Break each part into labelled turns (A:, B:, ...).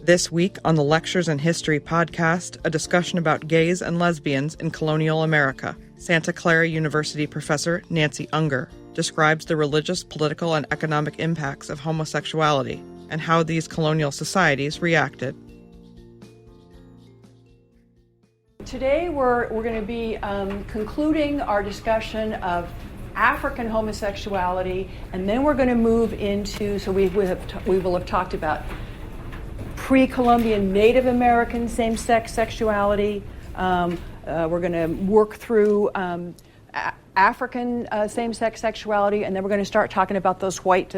A: This week on the Lectures in History podcast, a discussion about gays and lesbians in colonial America. Santa Clara University professor Nancy Unger describes the religious, political, and economic impacts of homosexuality and how these colonial societies reacted.
B: Today we're going to be concluding our discussion of African homosexuality, and then we're going to move into, so we will have talked about pre-Columbian Native American same-sex sexuality. We're going to work through African same-sex sexuality, and then we're going to start talking about those white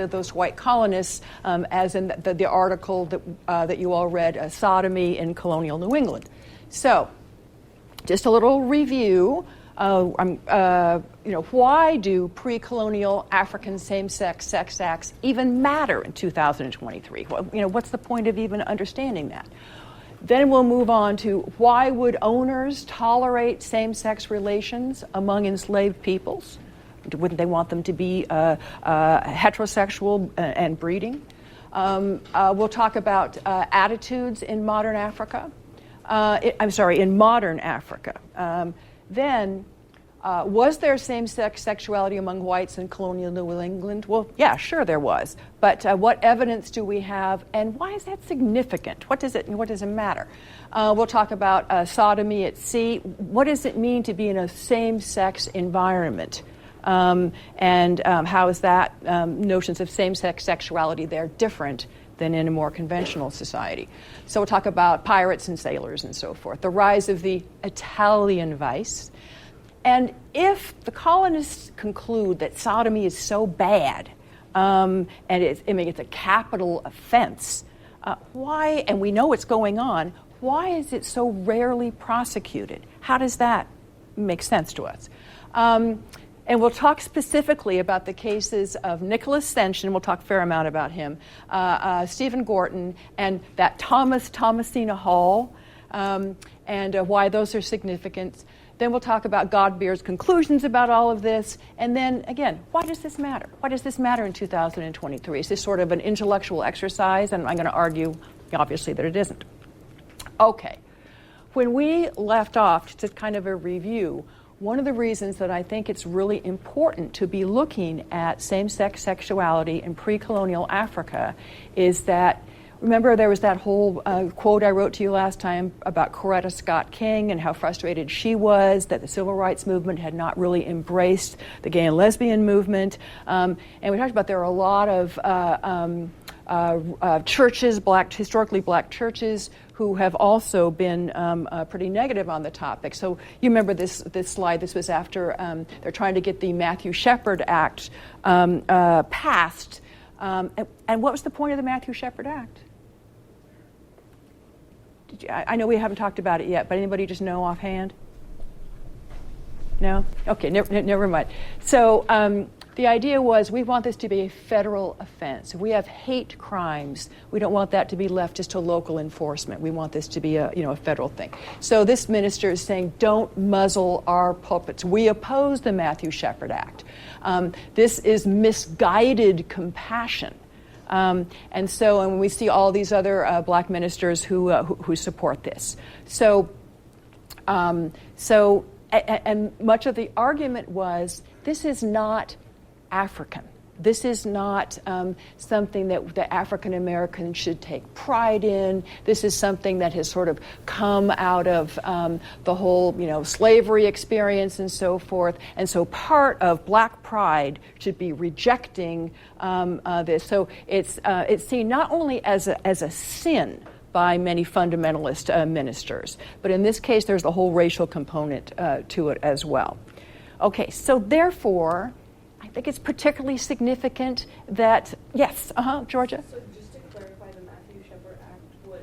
B: colonists, as in the article that you all read, sodomy in colonial New England. So, just a little review. Why do pre-colonial African same-sex sex acts even matter in 2023? What's the point of even understanding that? Then we'll move on to why would owners tolerate same-sex relations among enslaved peoples? Wouldn't they want them to be heterosexual and breeding? We'll talk about attitudes in modern Africa. In modern Africa. Then, was there same-sex sexuality among whites in colonial New England? Well, yeah, sure there was. But what evidence do we have, and why is that significant? What does it matter? We'll talk about sodomy at sea. What does it mean to be in a same-sex environment? And how is that notions of same-sex sexuality there different than in a more conventional society? So we'll talk about pirates and sailors and so forth, the rise of the Italian vice. And if the colonists conclude that sodomy is so bad, and it's a capital offense, why, and we know what's going on, why is it so rarely prosecuted? How does that make sense to us? And we'll talk specifically about the cases of Nicholas Senchen. We'll talk a fair amount about him, Stephen Gorton, and that Thomasina Hall, and why those are significant. Then we'll talk about Godbeer's conclusions about all of this. And then, again, why does this matter? Why does this matter in 2023? Is this sort of an intellectual exercise? And I'm going to argue, obviously, that it isn't. Okay. When we left off, just kind of a review, one of the reasons that I think it's really important to be looking at same-sex sexuality in pre-colonial Africa is that, remember there was that whole quote I wrote to you last time about Coretta Scott King and how frustrated she was that the civil rights movement had not really embraced the gay and lesbian movement. And we talked about there are a lot of churches, historically black churches, who have also been pretty negative on the topic. So you remember this slide. This was after they're trying to get the Matthew Shepard Act passed. And what was the point of the Matthew Shepard Act? I know we haven't talked about it yet, but anybody just know offhand? No? Okay, never mind. So the idea was we want this to be a federal offense. If we have hate crimes, we don't want that to be left just to local enforcement. We want this to be a federal thing. So this minister is saying, don't muzzle our pulpits. We oppose the Matthew Shepard Act. This is misguided compassion. And when we see all these other black ministers who support this. And much of the argument was, this is not African. This is not something that the African Americans should take pride in. This is something that has sort of come out of the whole, slavery experience and so forth. And so part of black pride should be rejecting this. So it's seen not only as a sin by many fundamentalist ministers, but in this case, there's the whole racial component to it as well. Okay, so therefore, I think it's particularly significant that, yes, Georgia?
C: So just to clarify, the Matthew Shepard Act was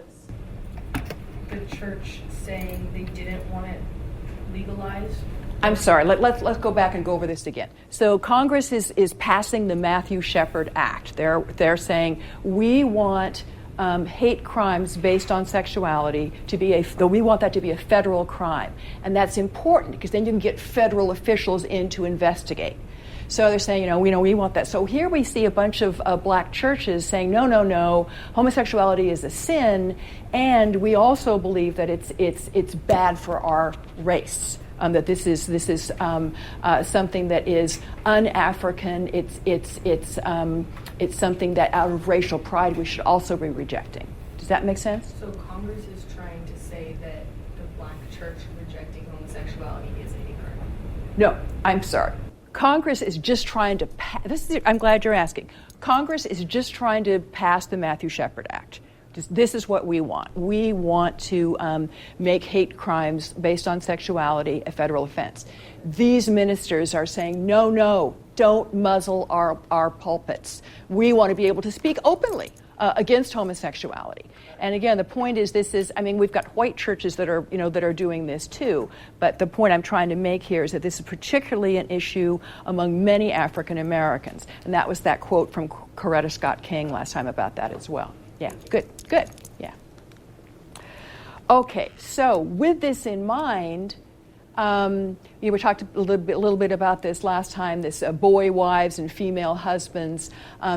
C: the church saying they didn't want it legalized?
B: I'm sorry, let's go back and go over this again. So Congress is passing the Matthew Shepard Act. They're saying we want hate crimes based on sexuality we want that to be a federal crime. And that's important because then you can get federal officials in to investigate. So they're saying, we want that. So here we see a bunch of black churches saying, no, homosexuality is a sin, and we also believe that it's bad for our race. That this is something that is un-African. It's something that out of racial pride we should also be rejecting. Does that make sense?
C: So Congress is trying to say that the black church rejecting homosexuality is a hate crime?
B: No, I'm sorry. Congress is just trying to I'm glad you're asking. Congress is just trying to pass the Matthew Shepard Act. This is what we want. We want to make hate crimes based on sexuality a federal offense. These ministers are saying, no, don't muzzle our pulpits. We want to be able to speak openly against homosexuality. And again, the point is, we've got white churches that are doing this too. But the point I'm trying to make here is that this is particularly an issue among many African Americans. And that was that quote from Coretta Scott King last time about that as well. Yeah, good, yeah. Okay, so with this in mind, we talked a little bit about this last time, this boy wives and female husbands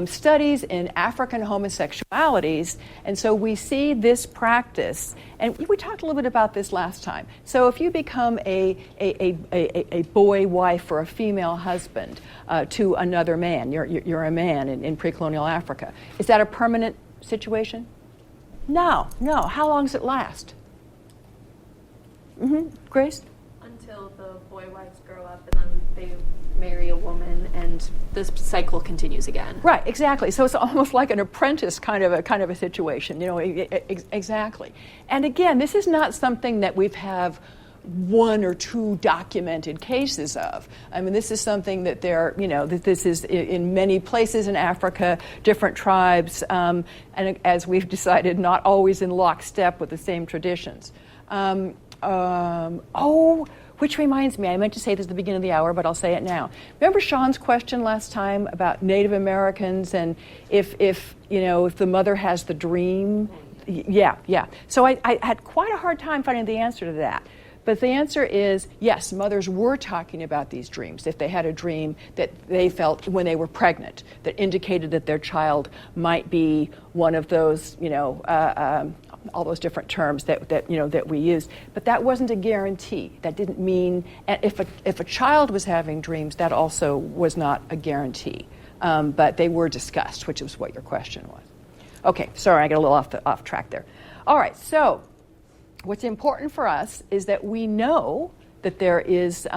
B: studies in African homosexualities. And so we see this practice, and we talked a little bit about this last time. So if you become a boy wife or a female husband to another man, you're a man in pre-colonial Africa, is that a permanent situation? No. How long does it last? Grace?
D: Until the boy wives grow up and then they marry a woman and this cycle continues again.
B: Right, exactly. So it's almost like an apprentice kind of a situation, exactly. And again, this is not something that we've have one or two documented cases of. This is something that that this is in many places in Africa, different tribes, and as we've decided, not always in lockstep with the same traditions. Which reminds me, I meant to say this at the beginning of the hour, but I'll say it now. Remember Sean's question last time about Native Americans and if the mother has the dream? Yeah. So I had quite a hard time finding the answer to that. But the answer is, yes, mothers were talking about these dreams. If they had a dream that they felt when they were pregnant that indicated that their child might be one of those, all those different terms that we use. But that wasn't a guarantee. That didn't mean, if a child was having dreams, that also was not a guarantee. But they were discussed, which is what your question was. Okay, sorry, I got a little off track there. All right, so what's important for us is that we know that there is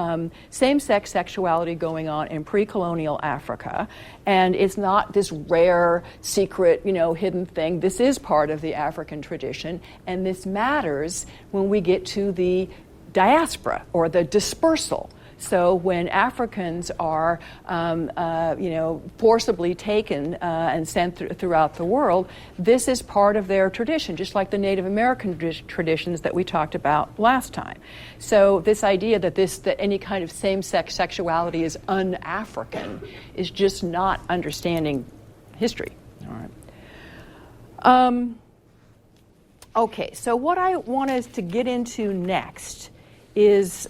B: same-sex sexuality going on in pre-colonial Africa, and it's not this rare, secret, hidden thing. This is part of the African tradition, and this matters when we get to the diaspora or the dispersal. So when Africans are, forcibly taken and sent throughout the world, this is part of their tradition, just like the Native American traditions that we talked about last time. So this idea that any kind of same-sex sexuality is un-African is just not understanding history. All right. Okay, so what I want us to get into next is...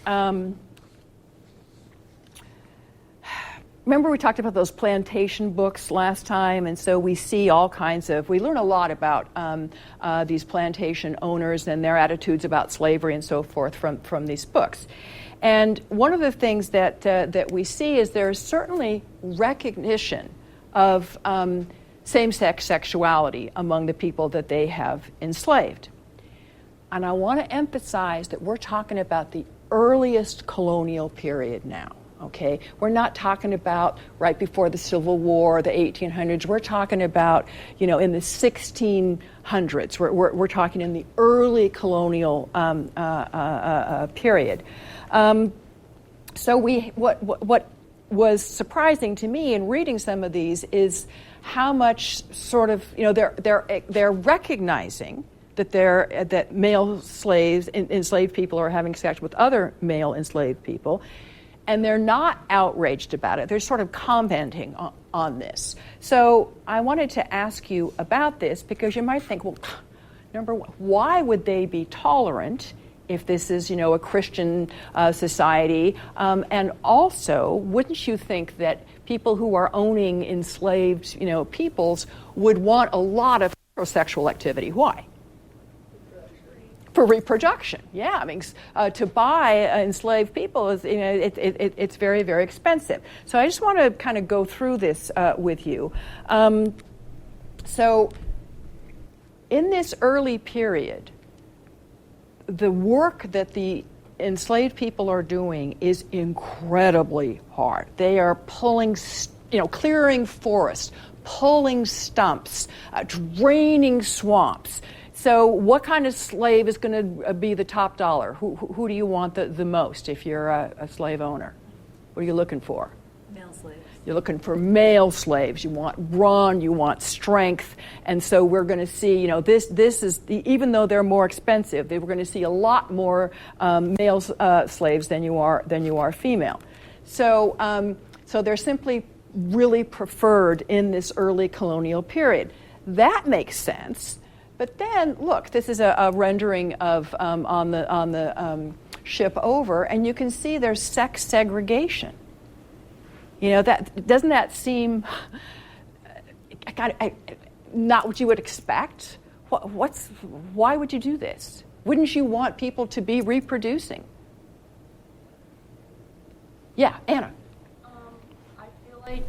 B: remember we talked about those plantation books last time, and so we see we learn a lot about these plantation owners and their attitudes about slavery and so forth from these books. And one of the things that we see is there's certainly recognition of same-sex sexuality among the people that they have enslaved. And I want to emphasize that we're talking about the earliest colonial period now. Okay, we're not talking about right before the Civil War, the 1800s. We're talking about, in the 1600s. We're talking in the early colonial period. So what was surprising to me in reading some of these is how much sort of they're recognizing that male slaves, enslaved people, are having sex with other male enslaved people. And they're not outraged about it. They're sort of commenting on this. So I wanted to ask you about this because you might think, well, number one, why would they be tolerant if this is, a Christian society? And also, wouldn't you think that people who are owning enslaved, peoples would want a lot of heterosexual activity. Why? For reproduction, yeah. I mean, to buy enslaved people is, it's very, very expensive. So I just want to kind of go through this with you. So in this early period, the work that the enslaved people are doing is incredibly hard. They are pulling, clearing forests, pulling stumps, draining swamps. So what kind of slave is going to be the top dollar? Who do you want the most if you're a slave owner? What are you looking for?
D: Male slaves.
B: You're looking for male slaves. You want brawn, you want strength. And so we're going to see, this is, even though they're more expensive, we're going to see a lot more male slaves than you are female. So they're simply really preferred in this early colonial period. That makes sense. But then, look, this is a rendering of on the ship over, and you can see there's sex segregation. Doesn't that seem not what you would expect? Why would you do this? Wouldn't you want people to be reproducing? Yeah, Anna.
E: I feel like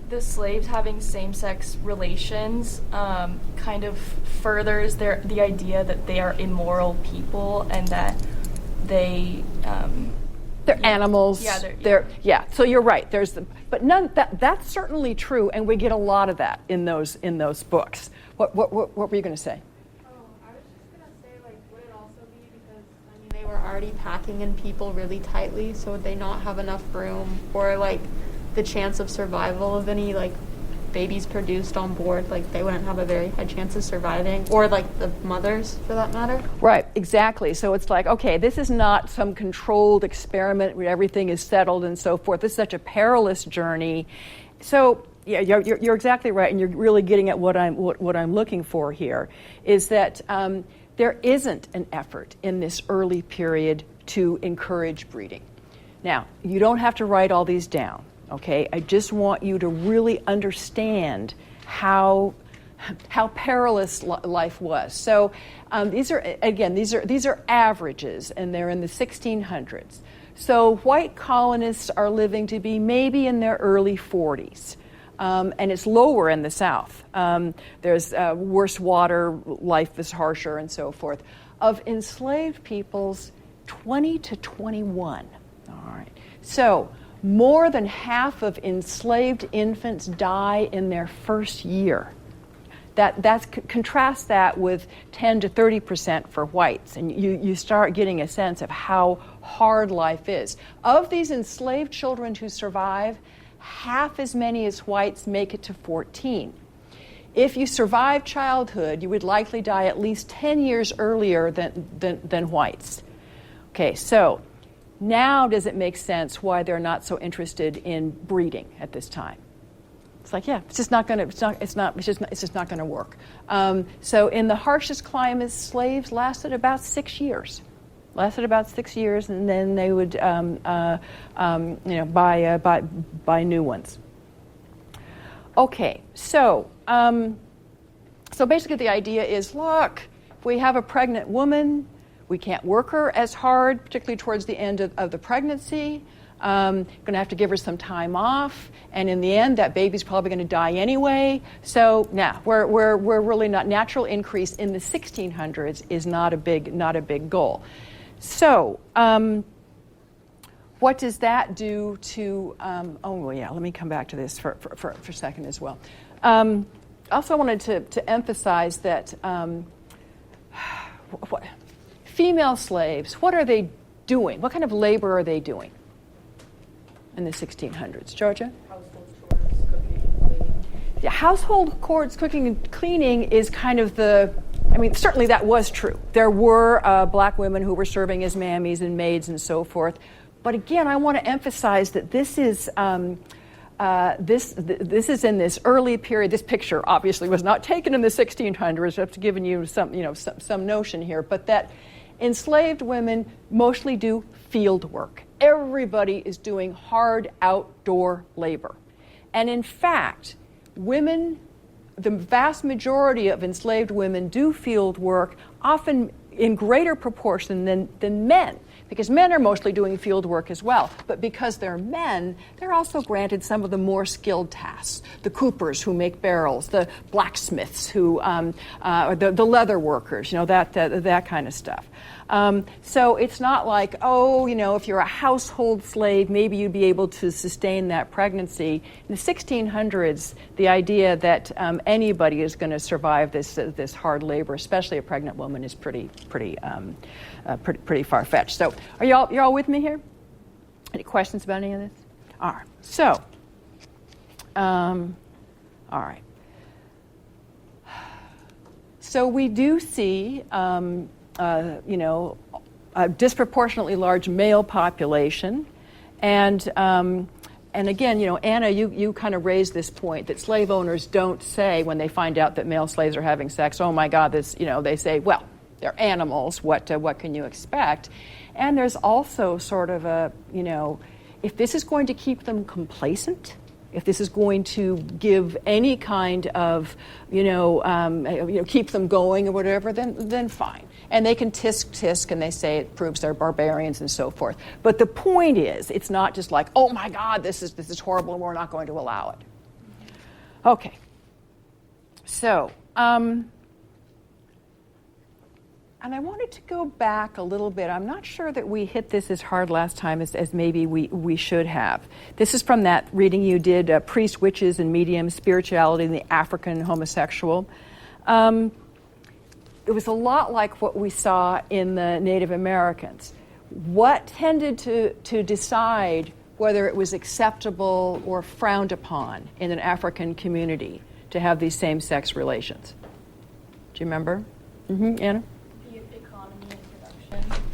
E: the slaves having same-sex relations kind of furthers the idea that they are immoral people and that they're
B: animals.
E: Yeah,
B: So you're right. But that's certainly true, and we get a lot of that in those books. What were you going to say?
D: I was just going to say, would it also be because they were already packing in people really tightly, so would they not have enough room, or the chance of survival of any babies produced on board, they wouldn't have a very high chance of surviving, or the mothers for that matter?
B: Right, exactly. So it's okay, this is not some controlled experiment where everything is settled and so forth. This is such a perilous journey. So yeah, you're exactly right, and you're really getting at what I'm looking for here, is that there isn't an effort in this early period to encourage breeding. Now, you don't have to write all these down. Okay, I just want you to really understand how perilous life was. So these are averages, and they're in the 1600s. So white colonists are living to be maybe in their early 40s, and it's lower in the South. There's worse water, life is harsher, and so forth. Of enslaved peoples, 20 to 21. All right, so more than half of enslaved infants die in their first year. Contrast that with 10 to 30% for whites, and you start getting a sense of how hard life is. Of these enslaved children who survive, half as many as whites make it to 14. If you survive childhood, you would likely die at least 10 years earlier than whites. Okay, so now does it make sense why they're not so interested in breeding at this time? It's it's just not going to. It's just not going to work. So in the harshest climates, slaves lasted about 6 years. And then they would, buy new ones. Okay, so basically the idea is, look, if we have a pregnant woman, we can't work her as hard, particularly towards the end of the pregnancy. Going to have to give her some time off, and in the end, that baby's probably going to die anyway. So, we're really not. Natural increase in the 1600s is not a big goal. So, what does that do to? Let me come back to this for a second as well. Also, wanted to emphasize that female slaves, what are they doing? What kind of labor are they doing in the 1600s? Georgia?
C: Household chores, cooking, cleaning.
B: Yeah, household chores, cooking and cleaning is kind of certainly that was true. There were black women who were serving as mammies and maids and so forth. But again, I want to emphasize that this is this is in this early period. This picture obviously was not taken in the 1600s. I've given you some notion here, but that enslaved women mostly do field work. Everybody is doing hard outdoor labor. And in fact, women, the vast majority of enslaved women do field work, often in greater proportion than men, because men are mostly doing field work as well. But because they're men, they're also granted some of the more skilled tasks. The coopers who make barrels, the blacksmiths who, the leather workers, that kind of stuff. So it's not like, if you're a household slave, maybe you'd be able to sustain that pregnancy. In the 1600s, the idea that anybody is going to survive this hard labor, especially a pregnant woman, is pretty far-fetched. So you're all with me here? Any questions about any of this? All right. So, all right. So we do see, a disproportionately large male population, and again, Anna, you kind of raised this point that slave owners don't say when they find out that male slaves are having sex, oh my God, this, they say, well, they're animals. What can you expect? And there's also sort of a, if this is going to keep them complacent, if this is going to give any kind of, keep them going or whatever, then fine. And they can tisk, and they say it proves they're barbarians and so forth. But the point is, it's not just like, oh my God, this is horrible, and we're not going to allow it. Okay. So, and I wanted to go back a little bit. I'm not sure that we hit this as hard last time as maybe we should have. This is from that reading you did, Priests, Witches, and Mediums, Spirituality and the African Homosexual. It was a lot like what we saw in the Native Americans. What tended to decide whether it was acceptable or frowned upon in an African community to have these same-sex relations? Do you remember? Anna?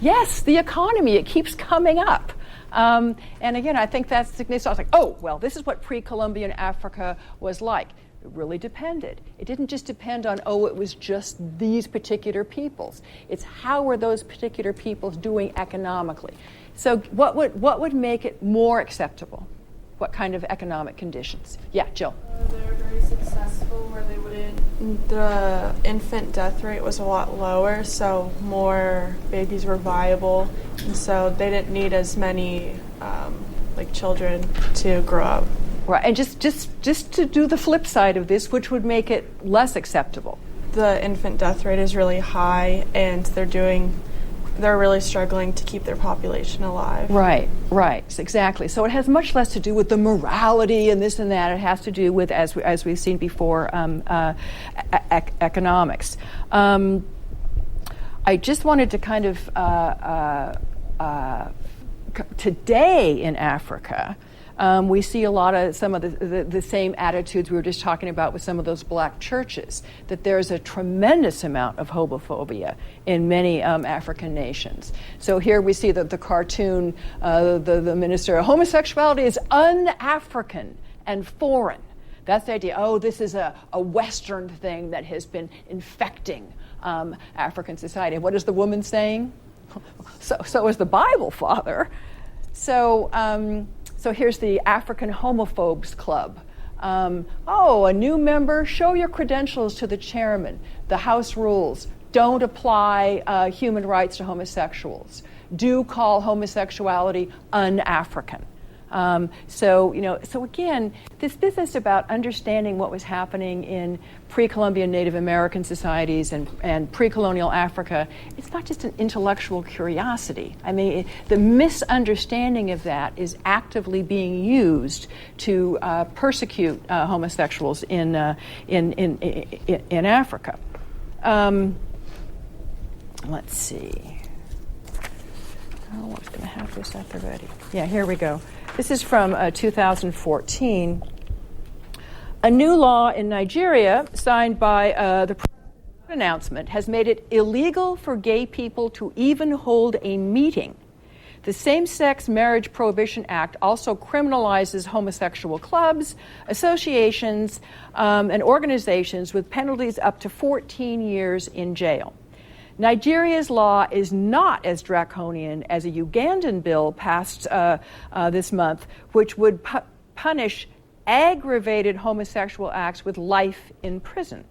B: Yes, the economy. It keeps coming up. And again, I think that's significant. I was like, oh, well, this is what pre-Columbian Africa was like. It really depended. It didn't just depend on, it was just these particular peoples. It's how were those particular peoples doing economically. So what would make it more acceptable? What kind of economic conditions? Yeah, Jill.
D: They were very successful where they wouldn't, the infant death rate was a lot lower, so more babies were viable, and so they didn't need as many children to grow up.
B: Right, and just to do the flip side of this, which would make it less acceptable.
D: The infant death rate is really high, and they're really struggling to keep their population alive. Right,
B: exactly. So it has much less to do with the morality and this and that. It has to do with, as we've seen before, economics. I just wanted to kind of, today in Africa, we see a lot of some of the same attitudes we were just talking about with some of those black churches, that there's a tremendous amount of homophobia in many African nations. So here we see the cartoon, the minister, homosexuality is un-African and foreign. That's the idea. This is a Western thing that has been infecting African society. And what is the woman saying? So is the Bible, Father. So here's the African Homophobes Club. A new member, show your credentials to the chairman. The house rules, don't apply human rights to homosexuals. Do call homosexuality un-African. So again, this business about understanding what was happening in pre-Columbian Native American societies and pre-colonial Africa, it's not just an intellectual curiosity. I mean, the misunderstanding of that is actively being used to persecute homosexuals in Africa. Let's see. I was going to have this at the ready. Yeah, here we go. This is from 2014. A new law in Nigeria, signed by the president's announcement, has made it illegal for gay people to even hold a meeting. The Same-Sex Marriage Prohibition Act also criminalizes homosexual clubs, associations, and organizations with penalties up to 14 years in jail. Nigeria's law is not as draconian as a Ugandan bill passed this month, which would punish aggravated homosexual acts with life in prison.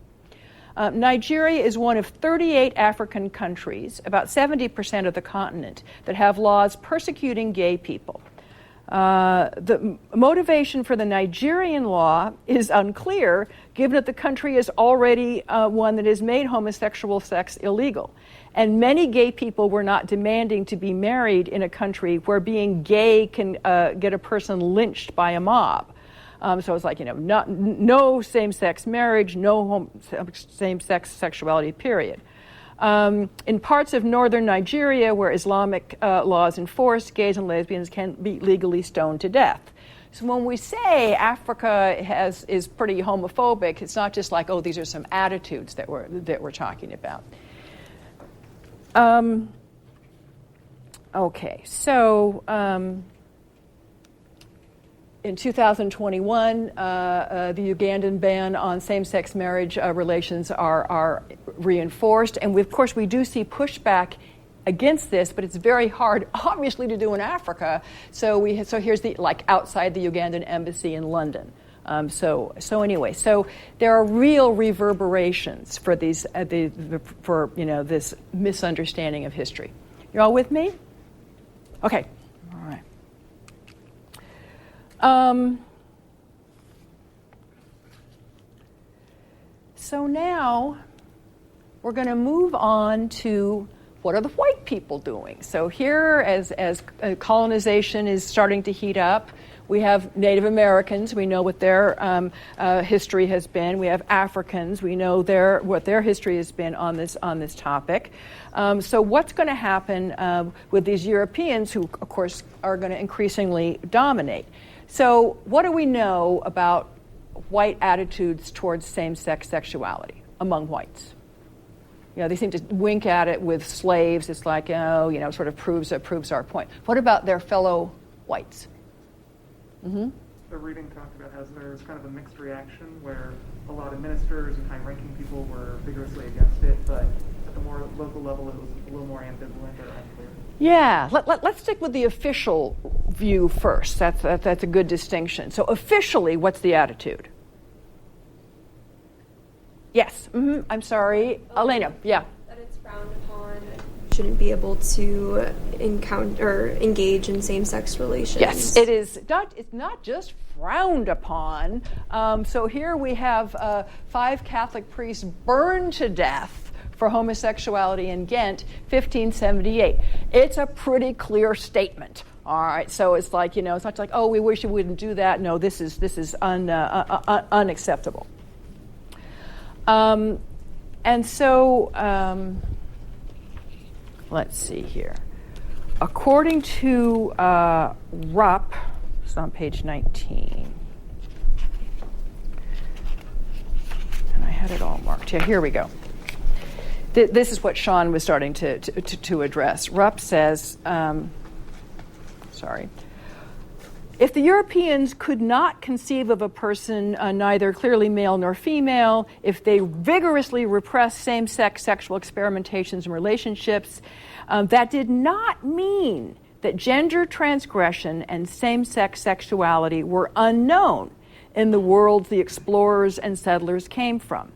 B: Nigeria is one of 38 African countries, about 70% of the continent, that have laws persecuting gay people. The motivation for the Nigerian law is unclear, given that the country is already one that has made homosexual sex illegal. And many gay people were not demanding to be married in a country where being gay can get a person lynched by a mob. So it's like, no same-sex marriage, no same-sex sexuality, period. In parts of northern Nigeria, where Islamic law is enforced, gays and lesbians can be legally stoned to death. So when we say Africa is pretty homophobic, it's not just like, oh, these are some attitudes that we're talking about. Okay, so in 2021, the Ugandan ban on same-sex marriage relations are reinforced, and of course we do see pushback against this, but it's very hard, obviously, to do in Africa. So here's the outside the Ugandan embassy in London. So there are real reverberations for these this misunderstanding of history. You're all with me? Okay. All right. So now we're going to move on to what are the white people doing. So here, as colonization is starting to heat up, we have Native Americans. We know what their history has been. We have Africans. We know what their history has been on this topic. So what's going to happen with these Europeans, who, of course, are going to increasingly dominate? So what do we know about white attitudes towards same-sex sexuality among whites? They seem to wink at it with slaves. It's like, sort of proves our point. What about their fellow whites? Mm-hmm.
F: The reading talked about how there's kind of a mixed reaction where a lot of ministers and high-ranking people were vigorously against it, but at the more local level it was a little more ambivalent or unclear.
B: Yeah, let's stick with the official view first. That's a good distinction. So officially, what's the attitude? Yes. Mm-hmm. I'm sorry, Elena. Yeah.
G: That it's frowned upon. Shouldn't be able to engage in same-sex relations.
B: Yes, it is. It's not just frowned upon. So here we have 5 Catholic priests burned to death for homosexuality in Ghent, 1578. It's a pretty clear statement. All right, so it's like, it's not like, oh, we wish you wouldn't do that. No, this is unacceptable. And so let's see here. According to Rupp, it's on page 19. And I had it all marked. Yeah, here we go. This is what Sean was starting to address. Rupp says, if the Europeans could not conceive of a person neither clearly male nor female, if they vigorously repressed same-sex sexual experimentations and relationships, that did not mean that gender transgression and same-sex sexuality were unknown in the world the explorers and settlers came from.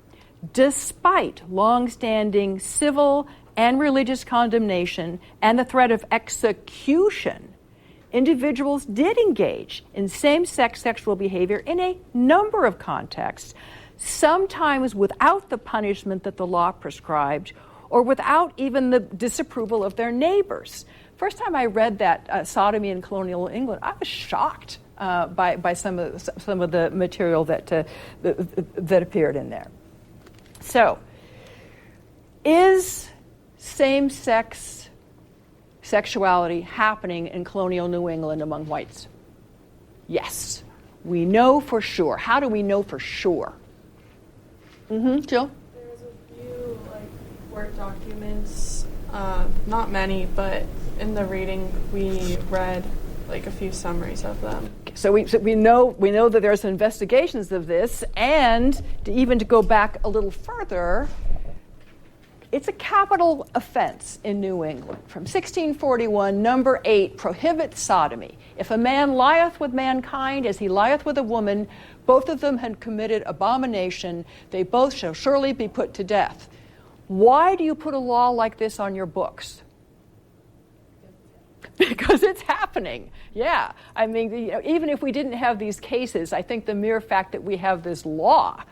B: Despite long-standing civil and religious condemnation and the threat of execution, individuals did engage in same-sex sexual behavior in a number of contexts, sometimes without the punishment that the law prescribed or without even the disapproval of their neighbors. First time I read that sodomy in colonial England, I was shocked by some of the material that appeared in there. So, is same-sex sexuality happening in colonial New England among whites? Yes. We know for sure. How do we know for sure? Mm-hmm. Jill?
D: There's a few work documents, not many, but in the reading we read a few summaries of them.
B: So we know that there's investigations of this, and to go back a little further, It's a capital offense in New England. From 1641, number 8 prohibits sodomy. If a man lieth with mankind as he lieth with a woman, both of them had committed abomination. They both shall surely be put to death. Why do you put a law like this on your books? Because it's happening. Yeah. I mean, even if we didn't have these cases, I think the mere fact that we have this law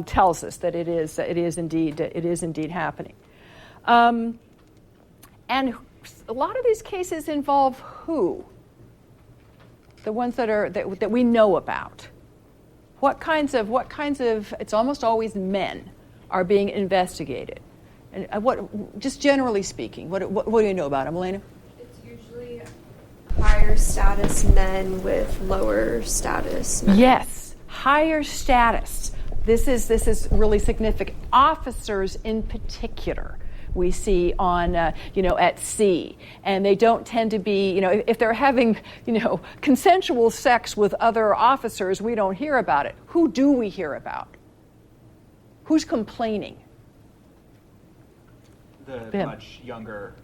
B: tells us that it is indeed happening. And a lot of these cases involve who? The ones that we know about. What kinds of it's almost always men are being investigated. And just generally speaking, what do you know about them, Elena?
G: It's usually higher status men with lower status men.
B: Yes, higher status. This is really significant. Officers in particular, we see on at sea, and they don't tend to be if they're having consensual sex with other officers, we don't hear about it. Who do we hear about? Who's complaining?
H: The much younger,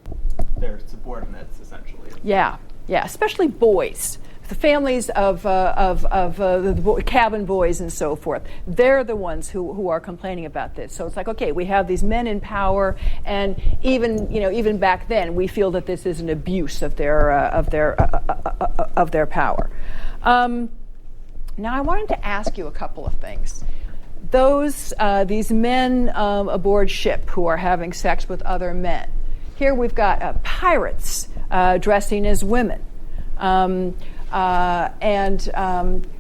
H: their subordinates essentially.
B: Yeah, especially boys. The families of the cabin boys and so forth, they're the ones who are complaining about this. So it's like, okay, we have these men in power, and even back then, we feel that this is an abuse of their power. Now, I wanted to ask you a couple of things. These men aboard ship who are having sex with other men. Here we've got pirates dressing as women. And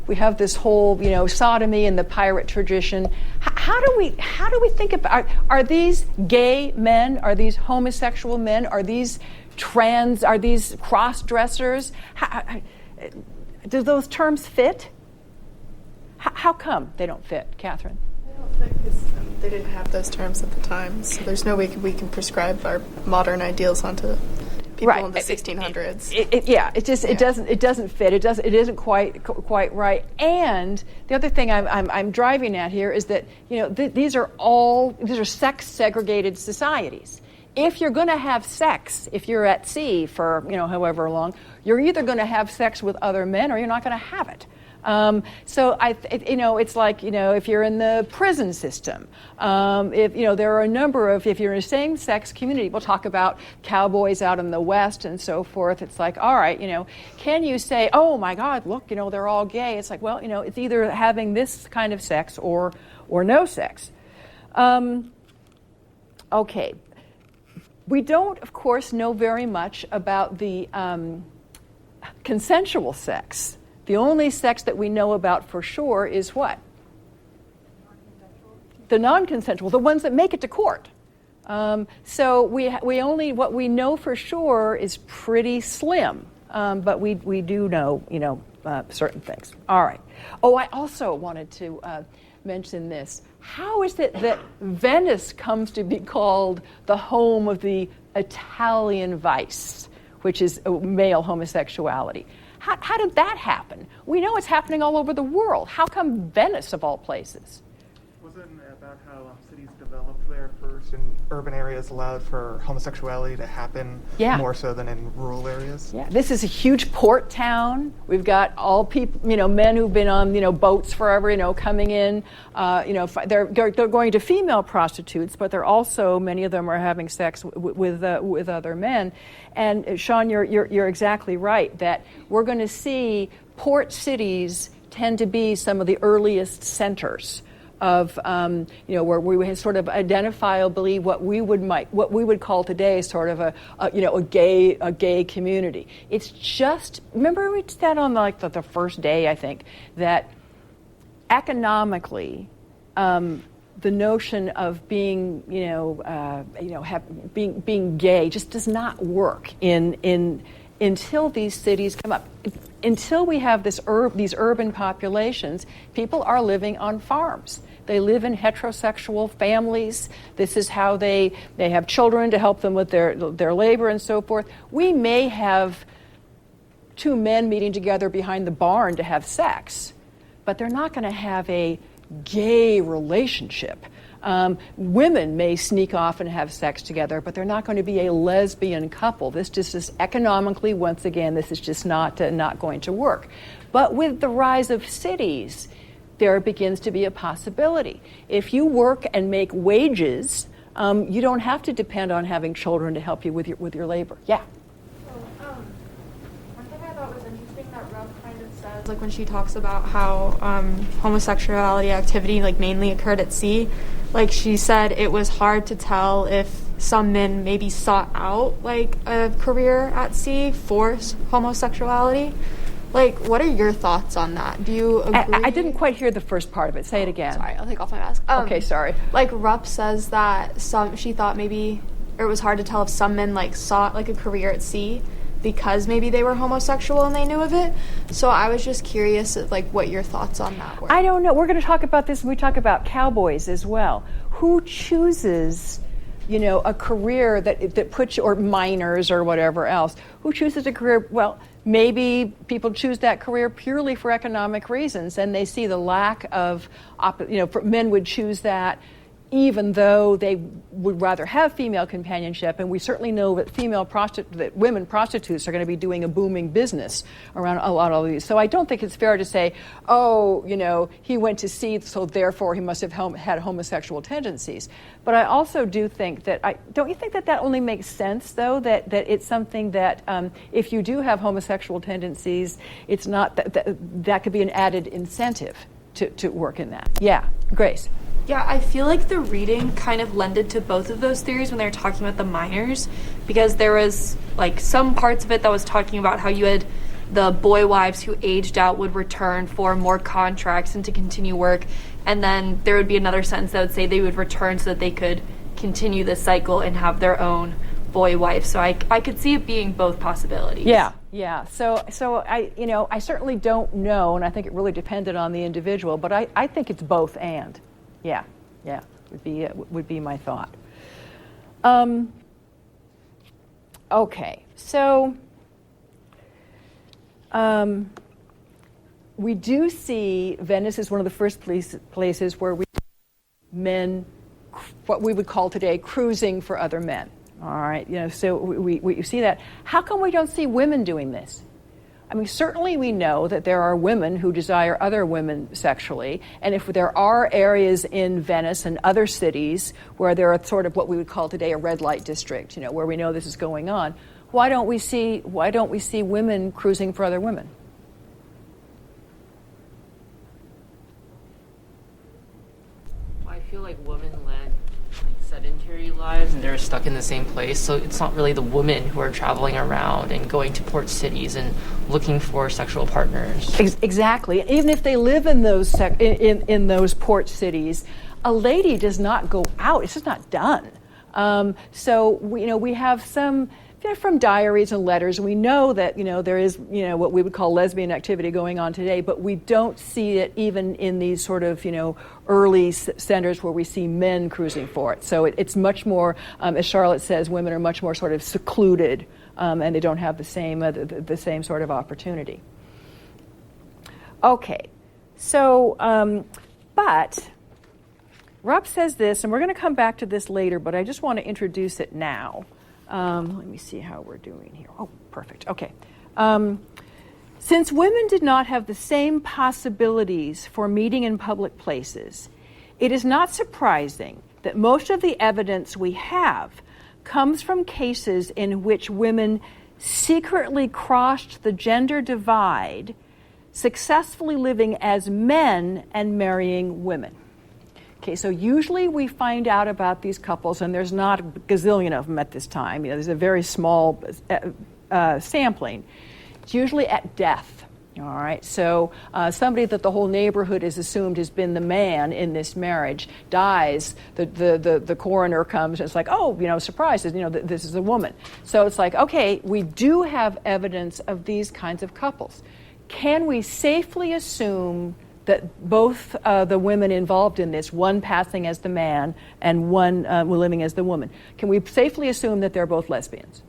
B: we have this whole, sodomy in the pirate tradition. How do we think about? Are these gay men? Are these homosexual men? Are these trans? Are these cross-dressers? Do those terms fit? How come they don't fit, Catherine?
I: I don't think they didn't have those terms at the time, so there's no way we can prescribe our modern ideals onto people in the 1600s.
B: It doesn't fit. It isn't quite right. And the other thing I'm driving at here is that these are sex segregated societies. If you're going to have sex, if you're at sea for however long, you're either going to have sex with other men or you're not going to have it. So it's like if you're in the prison system, if there are a number of, if you're in a same-sex community, we'll talk about cowboys out in the West and so forth. It's like, all right, can you say, oh my God, look, they're all gay? It's like, well, it's either having this kind of sex or no sex. Okay, we don't, of course, know very much about the consensual sex. The only sex that we know about for sure is what? The non-consensual, the ones that make it to court. So we only, what we know for sure is pretty slim, but we do know, certain things. All right. Oh, I also wanted to mention this. How is it that Venice comes to be called the home of the Italian vice, which is male homosexuality? How did that happen? We know it's happening all over the world. How come Venice, of all places?
F: Wasn't it about how cities developed there first and urban areas allowed for homosexuality to happen more so than in rural areas?
B: Yeah, this is a huge port town. We've got all people, men who've been on, boats forever, coming in. They're going to female prostitutes, but they're also, many of them are having sex with other men. And Sean, you're exactly right that we're going to see port cities tend to be some of the earliest centers of where we sort of identifiably what we would call today sort of a gay community. It's just, remember we said on the first day, I think, that economically the notion of being being gay just does not work until these cities come up. Until we have these urban populations, people are living on farms. They live in heterosexual families. This is how they have children to help them with their labor and so forth. We may have two men meeting together behind the barn to have sex, but they're not going to have a gay relationship. Women may sneak off and have sex together, but they're not going to be a lesbian couple. This just is economically, once again, this is just not going to work. But with the rise of cities, there begins to be a possibility. If you work and make wages, you don't have to depend on having children to help you with your labor. Yeah.
D: One thing I thought was interesting that Ruff kind of says, like when she talks about how homosexuality activity like mainly occurred at sea, like she said it was hard to tell if some men maybe sought out like a career at sea for homosexuality. Like, what are your thoughts on that? Do you agree?
B: I didn't quite hear the first part of it. Say it again.
D: Sorry, I'll take off my mask.
B: Okay, sorry.
D: Like, Rupp says that she thought maybe, or it was hard to tell if some men, like, sought, like, a career at sea because maybe they were homosexual and they knew of it. So I was just curious, like, what your thoughts on that were.
B: I don't know. We're going to talk about this when we talk about cowboys as well. Who chooses, a career that puts you, or minors or whatever else, who chooses a career, well, maybe people choose that career purely for economic reasons, and they see the lack of, men would choose that even though they would rather have female companionship, and we certainly know that women prostitutes are going to be doing a booming business around a lot of these. So I don't think it's fair to say, he went to sea, so therefore he must have had homosexual tendencies. But I also do think don't you think that only makes sense, though, that it's something that if you do have homosexual tendencies, it's not that could be an added incentive to work in that. Yeah, Grace.
E: Yeah, I feel like the reading kind of lended to both of those theories when they were talking about the minors, because there was like some parts of it that was talking about how you had the boy wives who aged out would return for more contracts and to continue work, and then there would be another sentence that would say they would return so that they could continue the cycle and have their own boy wife. So I could see it being both possibilities.
B: Yeah. So I certainly don't know, and I think it really depended on the individual, but I think it's both and. Yeah, would be my thought. Okay, so we do see Venice is one of the first places where we men, what we would call today, cruising for other men. All right, so we see that. How come we don't see women doing this? I mean, certainly we know that there are women who desire other women sexually, and if there are areas in Venice and other cities where there are sort of what we would call today a red light district, where we know this is going on, why don't we see women cruising for other women?
J: I feel like women led sedentary lives and they're stuck in the same place, so it's not really the women who are traveling around and going to port cities and looking for sexual partners.
B: Exactly. Even if they live in those in those port cities, a lady does not go out. It's just not done. So we have some from diaries and letters, and we know that there is what we would call lesbian activity going on today, but we don't see it even in these sort of early centers where we see men cruising for it. So it's much more, as Charlotte says, women are much more sort of secluded, and they don't have the same sort of opportunity. Okay, so but Rupp says this, and we're going to come back to this later, but I just want to introduce it now. Let me see how we're doing here. Oh, perfect. Okay. Since women did not have the same possibilities for meeting in public places, it is not surprising that most of the evidence we have comes from cases in which women secretly crossed the gender divide, successfully living as men and marrying women. Okay, so usually we find out about these couples, and there's not a gazillion of them at this time. There's a very small sampling. It's usually at death. All right, so somebody that the whole neighborhood is assumed has been the man in this marriage dies. The coroner comes, and it's like, surprise! This is a woman. So it's like, okay, we do have evidence of these kinds of couples. Can we safely assume that both the women involved in this, one passing as the man and one living as the woman, can we safely assume that they're both lesbians?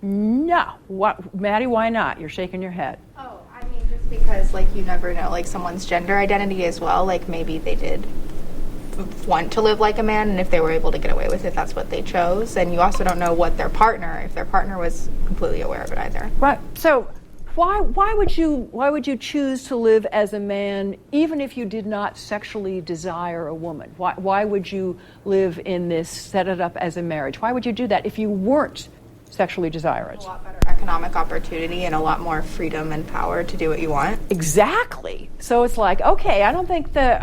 B: No. Maddie, why not? You're shaking your head.
D: Oh, I mean, just
K: Because, like, you never know, like, someone's gender identity as well. Like, maybe they did want to live like a man, and if they were able to get away with it, that's what they chose. And you also don't know what if their partner was completely aware of it either.
B: Right. So why would you choose to live as a man even if you did not sexually desire a woman? Why would you live in this, set it up as a marriage? Why would you do that if you weren't sexually desirous?
K: A lot better economic opportunity and a lot more freedom and power to do what you want.
B: Exactly. So it's like, okay, I don't think that,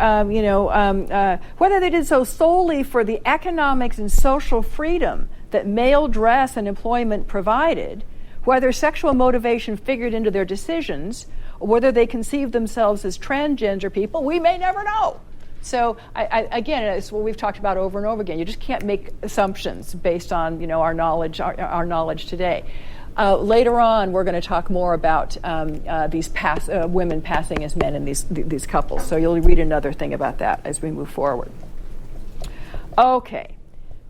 B: whether they did so solely for the economics and social freedom that male dress and employment provided, whether sexual motivation figured into their decisions, or whether they conceived themselves as transgender people, we may never know. So again, it's what we've talked about over and over again. You just can't make assumptions based on our knowledge today. Later on, we're going to talk more about these women passing as men in these couples. So you'll read another thing about that as we move forward. Okay,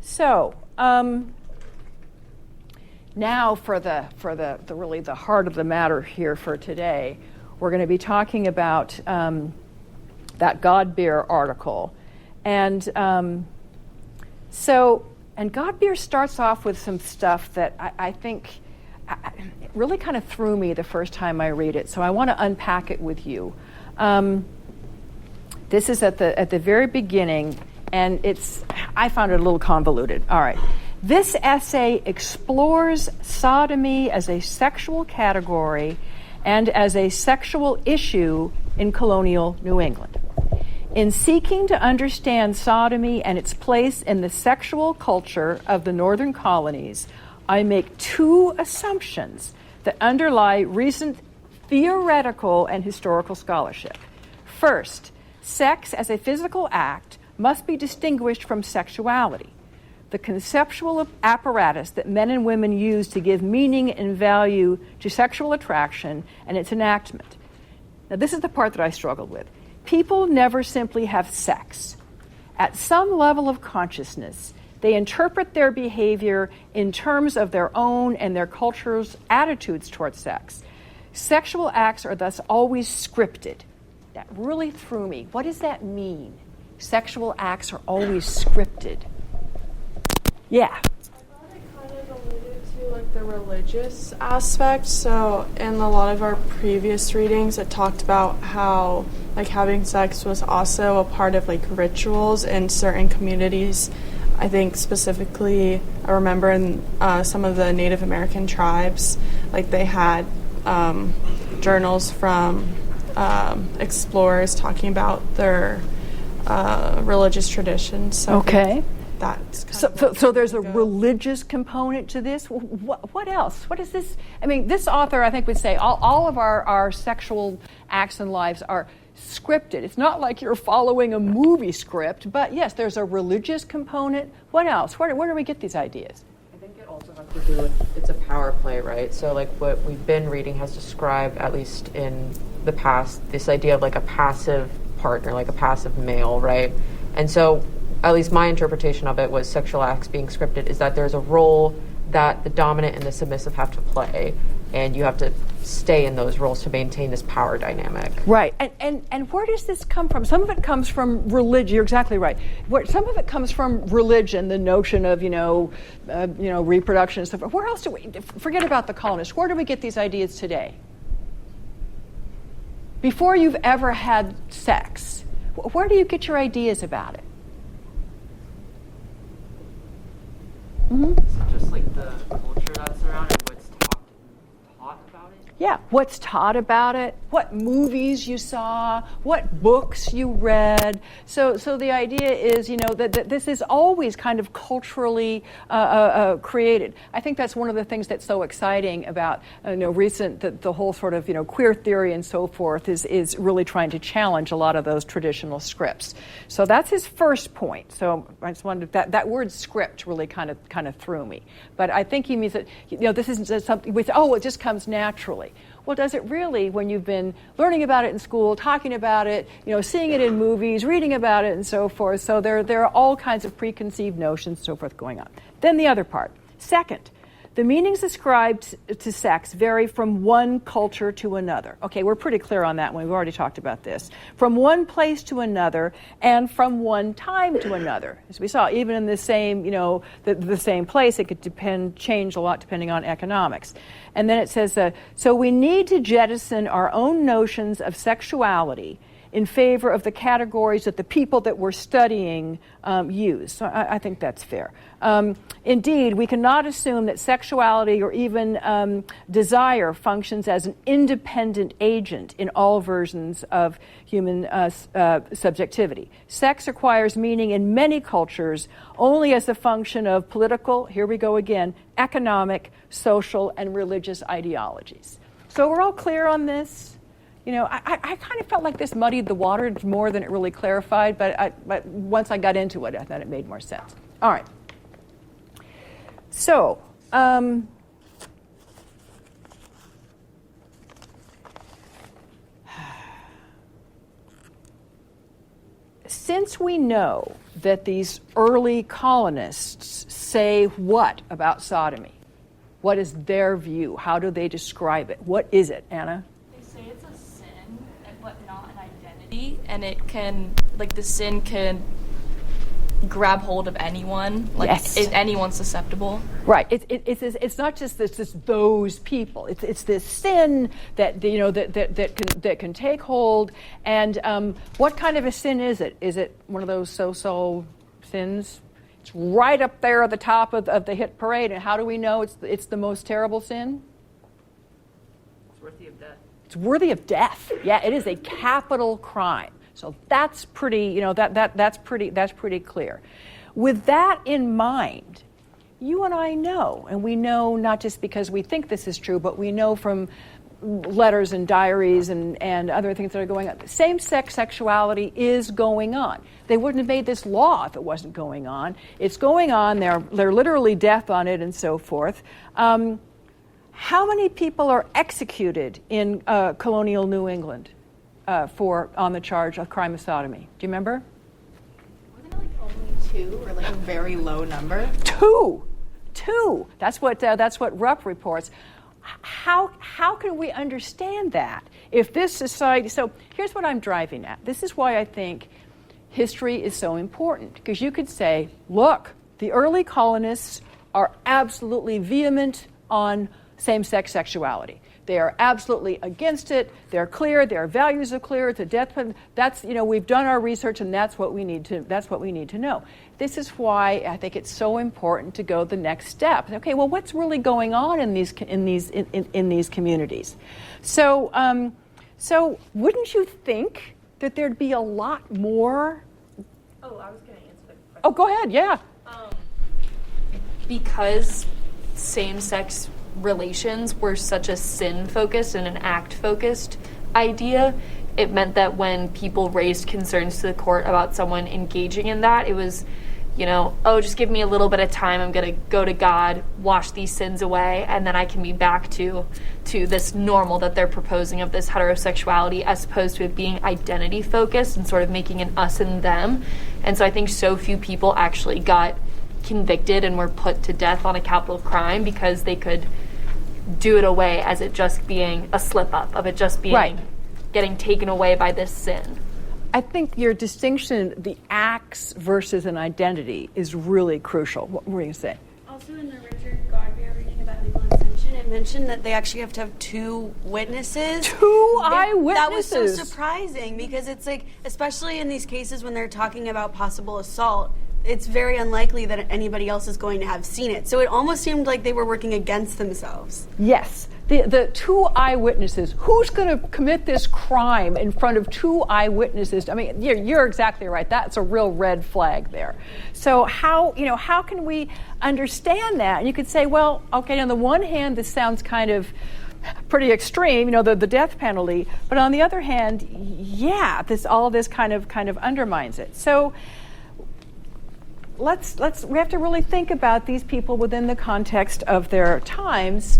B: so now for the really the heart of the matter here for today, we're going to be talking about that Godbeer article. And Godbeer starts off with some stuff that I think it really kind of threw me the first time I read it. So I want to unpack it with you. This is at the very beginning, and I found it a little convoluted. All right. This essay explores sodomy as a sexual category and as a sexual issue in colonial New England. In seeking to understand sodomy and its place in the sexual culture of the northern colonies, I make two assumptions that underlie recent theoretical and historical scholarship. First, sex as a physical act must be distinguished from sexuality, the conceptual apparatus that men and women use to give meaning and value to sexual attraction and its enactment. Now, this is the part that I struggled with. People never simply have sex. At some level of consciousness, they interpret their behavior in terms of their own and their culture's attitudes towards sex. Sexual acts are thus always scripted. That really threw me. What does that mean? Sexual acts are always scripted. Yeah.
I: I thought it kind of alluded to like the religious aspect. So in a lot of our previous readings, it talked about how like having sex was also a part of like rituals in certain communities. I think specifically, I remember in some of the Native American tribes, like they had journals from explorers talking about their religious traditions. So
B: okay.
I: That's
B: so there's a religious component to this. What else? What is this? I mean, this author, I think, would say all of our sexual acts and lives are scripted. It's not like you're following a movie script, but yes, there's a religious component. What else? Where do we get these ideas?
J: I think it also has to do with, it's a power play, right? So like what we've been reading has described, at least in the past, this idea of like a passive partner, like a passive male, right? And so at least my interpretation of it was sexual acts being scripted is that there's a role that the dominant and the submissive have to play, and you have to stay in those roles to maintain this power dynamic.
B: Right. And where does this come from? Some of it comes from religion. You're exactly right. Some of it comes from religion, the notion of, reproduction and stuff. Where else do we, forget about the colonists, where do we get these ideas today? Before you've ever had sex, where do you get your ideas about it? Mm-hmm.
J: Is it just like the culture that's around and what's taught about it?
B: Yeah, what's taught about it, what movies you saw, what books you read. So the idea is, that this is always kind of culturally created. I think that's one of the things that's so exciting about the whole sort of queer theory and so forth is really trying to challenge a lot of those traditional scripts. So that's his first point. So I just wanted that word script really kind of threw me. But I think he means that this isn't just something it just comes naturally. Well, does it really when you've been learning about it in school, talking about it, seeing it in movies, reading about it, and so forth? So there are all kinds of preconceived notions, so forth, going on. Then the other part. Second, The meanings ascribed to sex vary from one culture to another. Okay, we're pretty clear on that one. We've already talked about this. From one place to another and from one time to another. As we saw, even in the same, the same place, it could change a lot depending on economics. And then it says, so we need to jettison our own notions of sexuality in favor of the categories that the people that we're studying use. So I think that's fair. Indeed, we cannot assume that sexuality or even desire functions as an independent agent in all versions of human subjectivity. Sex acquires meaning in many cultures only as a function of political, here we go again, economic, social, and religious ideologies. So we're all clear on this? I kind of felt like this muddied the water more than it really clarified, but once I got into it, I thought it made more sense. All right. So, since we know that these early colonists say what about sodomy? What is their view? How do they describe it? What is it, Anna?
E: Say it's a sin, but not an identity, and it can, the sin can grab hold of anyone.
B: Yes.
E: Anyone's susceptible.
B: Right. It's not just those people. It's this sin that that can take hold. And what kind of a sin is it? Is it one of those so-so sins? It's right up there at the top of the hit parade. And how do we know it's the most terrible sin?
J: It's worthy of death.
B: It's worthy of death. Yeah, it is a capital crime. So that's pretty, that's pretty clear. With that in mind, you and I know, and we know not just because we think this is true, but we know from letters and diaries and other things that are going on. Same-sex sexuality is going on. They wouldn't have made this law if it wasn't going on. It's going on. They're literally death on it and so forth. How many people are executed in colonial New England on the charge of crime of sodomy? Do you remember?
K: Wasn't it only 2 or a very low number?
B: Two. That's what Rupp reports. How can we understand that if this society? So here's what I'm driving at. This is why I think history is so important, because you could say, look, the early colonists are absolutely vehement on same-sex sexuality. They are absolutely against it. They're clear. Their values are clear. It's a death penalty. That's, we've done our research, and that's what we need to know. This is why I think it's so important to go the next step. Okay, well, what's really going on in these communities? So wouldn't you think that there'd be a lot more?
E: Oh, I was going to answer the question.
B: Oh, go ahead. Yeah.
E: Because same-sex relations were such a sin-focused and an act-focused idea, it meant that when people raised concerns to the court about someone engaging in that, it was, just give me a little bit of time, I'm going to go to God, wash these sins away, and then I can be back to this normal that they're proposing of this heterosexuality, as opposed to it being identity-focused and sort of making an us and them. And so I think so few people actually got convicted and were put to death on a capital crime because they could do it away as it just being a slip-up, of it just being getting taken away by this sin.
B: I think your distinction, the acts versus an identity, is really crucial. What were you going to say?
L: Also in the Richard Garfield reading about legal intention, it mentioned that they actually have to have 2 witnesses.
B: 2 eyewitnesses!
L: That was so surprising, because it's especially in these cases when they're talking about possible assault, it's very unlikely that anybody else is going to have seen it. So it almost seemed like they were working against themselves.
B: Yes. The 2 eyewitnesses. Who's going to commit this crime in front of 2 eyewitnesses? I mean, you're exactly right. That's a real red flag there. So how can we understand that? And you could say, well, okay, on the one hand, this sounds kind of pretty extreme, the death penalty. But on the other hand, yeah, all this kind of undermines it. So we have to really think about these people within the context of their times.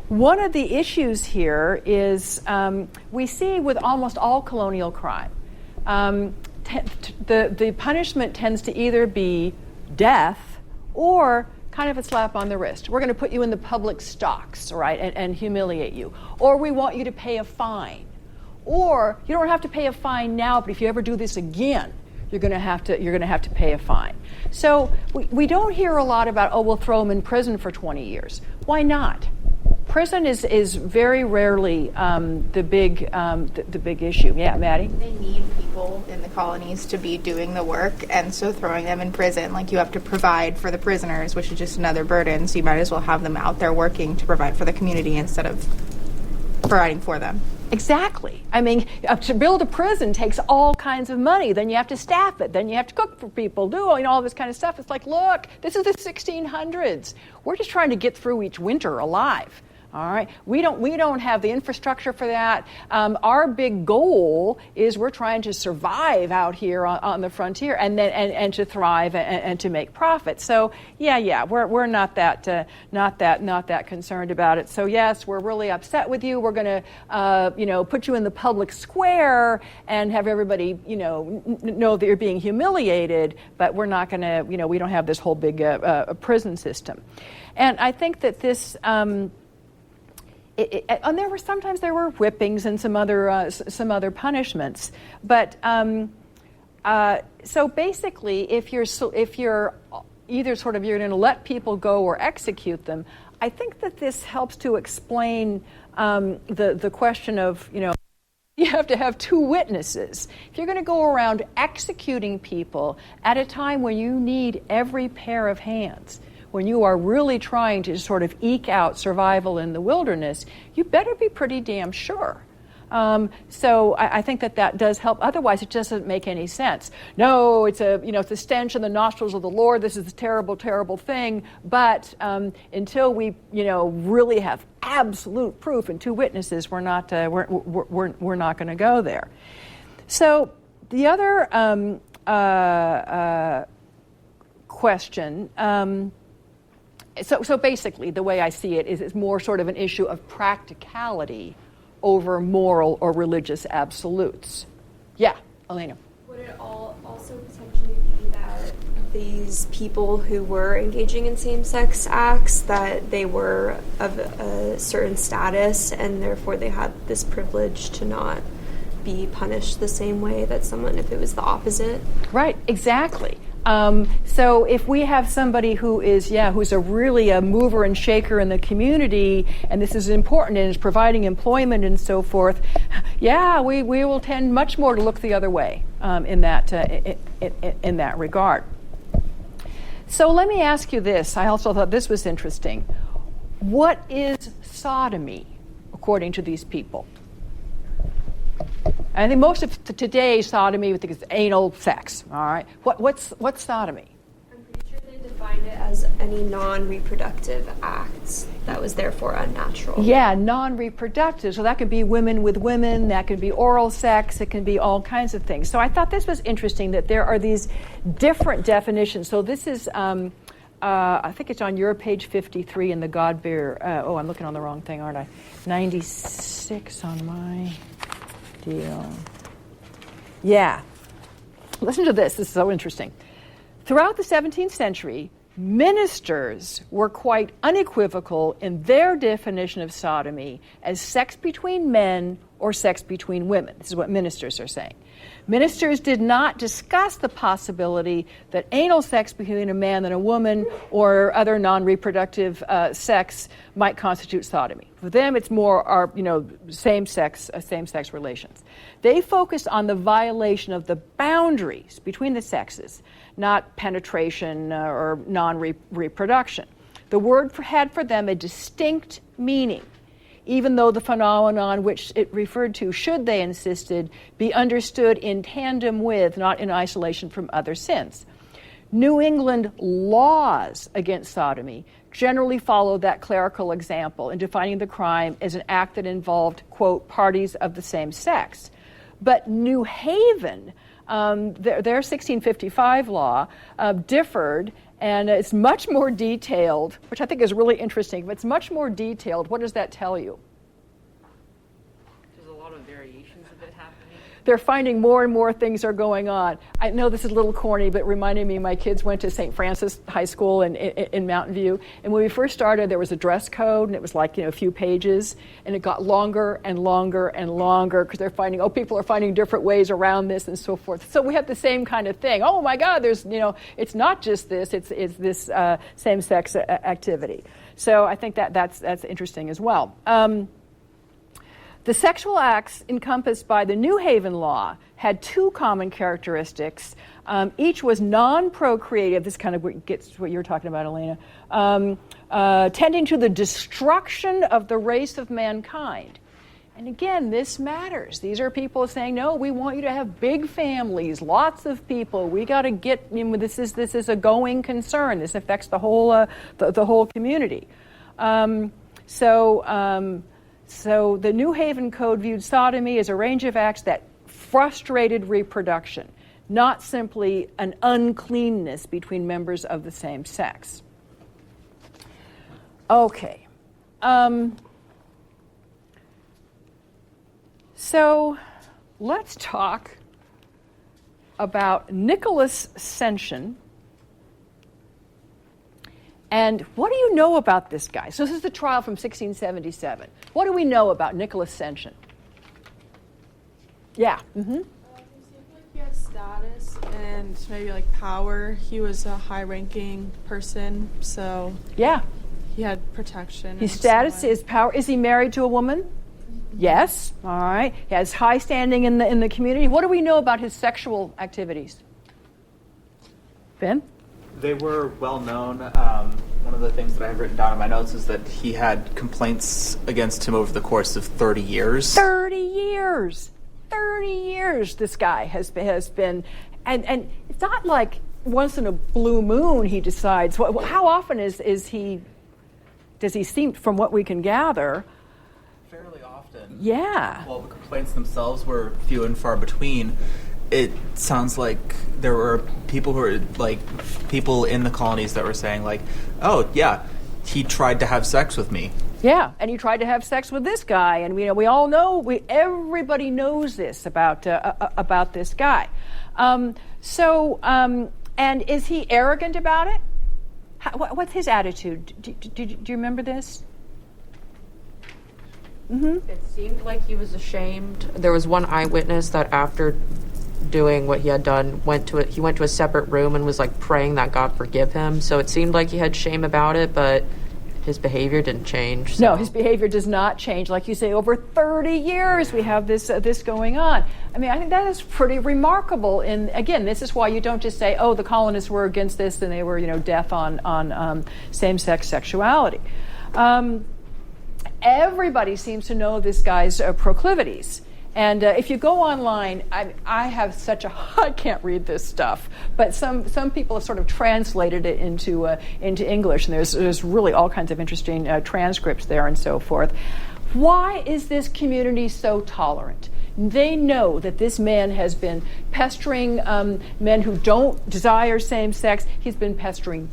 B: One of the issues here is we see with almost all colonial crime, the punishment tends to either be death or kind of a slap on the wrist. We're going to put you in the public stocks, right, and humiliate you. Or we want you to pay a fine. Or you don't have to pay a fine now, but if you ever do this again, you're going to have to pay a fine. So we don't hear a lot about, oh, we'll throw them in prison for 20 years. Why not? Prison is very rarely the big issue. Yeah, Maddie?
K: They need people in the colonies to be doing the work, and so throwing them in prison, like you have to provide for the prisoners, which is just another burden, so you might as well have them out there working to provide for the community instead of providing for them.
B: Exactly. I mean, to build a prison takes all kinds of money. Then you have to staff it. Then you have to cook for people, do all this kind of stuff. It's like, look, this is the 1600s. We're just trying to get through each winter alive. All right, we don't have the infrastructure for that. Our big goal is we're trying to survive out here on the frontier, and to thrive and to make profit. So we're not that concerned about it. So yes, we're really upset with you. We're going to put you in the public square and have everybody know that you're being humiliated. But we're not going to we don't have this whole big prison system. And I think that this. And there were whippings and some other punishments, but so basically, if you're either sort of you're going to let people go or execute them, I think that this helps to explain the question of you have to have two witnesses. If you're going to go around executing people at a time when you need every pair of hands, when you are really trying to sort of eke out survival in the wilderness, you better be pretty damn sure. So I think that does help. Otherwise, it doesn't make any sense. No, it's a stench in the nostrils of the Lord. This is a terrible, terrible thing. But until we really have absolute proof and two witnesses, we're not going to go there. So the other question. So basically, the way I see it is it's more sort of an issue of practicality over moral or religious absolutes. Yeah, Elena.
G: Would it also potentially be that these people who were engaging in same-sex acts, that they were of a certain status and therefore they had this privilege to not be punished the same way that someone if it was the opposite?
B: Right, exactly. So if we have somebody who's really a mover and shaker in the community, and this is important and is providing employment and so forth, we will tend much more to look the other way in that regard. So let me ask you this. I also thought this was interesting. What is sodomy, according to these people? I think most of today's sodomy, we think it's anal sex. All right, what's sodomy?
G: I'm pretty sure they defined it as any non-reproductive acts that was therefore unnatural.
B: Yeah, non-reproductive. So that could be women with women. That could be oral sex. It can be all kinds of things. So I thought this was interesting that there are these different definitions. So this is. I think it's on your page 53 in the Godbeer. I'm looking on the wrong thing, aren't I? 96 on my deal. Yeah. Listen to this. This is so interesting. Throughout the 17th century, ministers were quite unequivocal in their definition of sodomy as sex between men or sex between women. This is what ministers are saying. Ministers did not discuss the possibility that anal sex between a man and a woman or other non-reproductive sex might constitute sodomy. For them, it's more same-sex relations. They focused on the violation of the boundaries between the sexes, not penetration or non-reproduction. The word had for them a distinct meaning, even though the phenomenon which it referred to should, they insisted, be understood in tandem with, not in isolation from other sins. New England laws against sodomy generally followed that clerical example in defining the crime as an act that involved, quote, parties of the same sex. But New Haven, their 1655 law, differed, and it's much more detailed, which I think is really interesting. If it's much more detailed, what does that tell you?
J: There's a lot of variations of it happening.
B: they're finding more and more things are going on. I know this is a little corny, but reminding me, my kids went to St. Francis High School in Mountain View, and when we first started, there was a dress code, and it was like, a few pages, and it got longer and longer and longer because they're finding, people are finding different ways around this and so forth. So we have the same kind of thing. Oh my God, there's, it's not just this, it's this same-sex activity. So I think that's interesting as well. The sexual acts encompassed by the New Haven law had two common characteristics. Each was non-procreative. This kind of gets what you're talking about, Elena. Tending to the destruction of the race of mankind. And again, this matters. These are people saying, no, we want you to have big families, lots of people. We got to get, this is a going concern. This affects the whole the whole community. So the New Haven Code viewed sodomy as a range of acts that frustrated reproduction, not simply an uncleanness between members of the same sex. Okay. So let's talk about Nicholas Sension. And what do you know about this guy? So this is the trial from 1677. What do we know about Nicholas Sension? Yeah.
I: He seemed like he had status and maybe like power. He was a high-ranking person, so
B: yeah,
I: he had protection.
B: His status, his power. Is he married to a woman? Yes. All right. He has high standing in the community. What do we know about his sexual activities? Ben?
H: They were well known. One of the things that I have written down in my notes is that he had complaints against him over the course of 30 years.
B: 30 years! 30 years this guy has been, and it's not like once in a blue moon he decides. How often does he seem, from what we can gather?
H: Fairly often.
B: Yeah.
H: While the complaints themselves were few and far between, it sounds like there were people people in the colonies that were saying like, oh yeah, he tried to have sex with me.
B: Yeah, and he tried to have sex with this guy, and we all know, everybody knows this about this guy. And is he arrogant about it? What's his attitude? Do you remember this? Mm-hmm.
J: It seemed like he was ashamed. There was one eyewitness that after doing what he had done, he went to a separate room and was like praying that God forgive him. So it seemed like he had shame about it, but his behavior didn't change. So.
B: No, his behavior does not change. Like you say, over 30 years we have this going on. I mean, I think that is pretty remarkable. And again, this is why you don't just say, oh, the colonists were against this and they were, deaf on same-sex sexuality. Everybody seems to know this guy's proclivities. And if you go online, I have I can't read this stuff, but some people have sort of translated it into English, and there's really all kinds of interesting transcripts there and so forth. Why is this community so tolerant? They know that this man has been pestering men who don't desire same sex. He's been pestering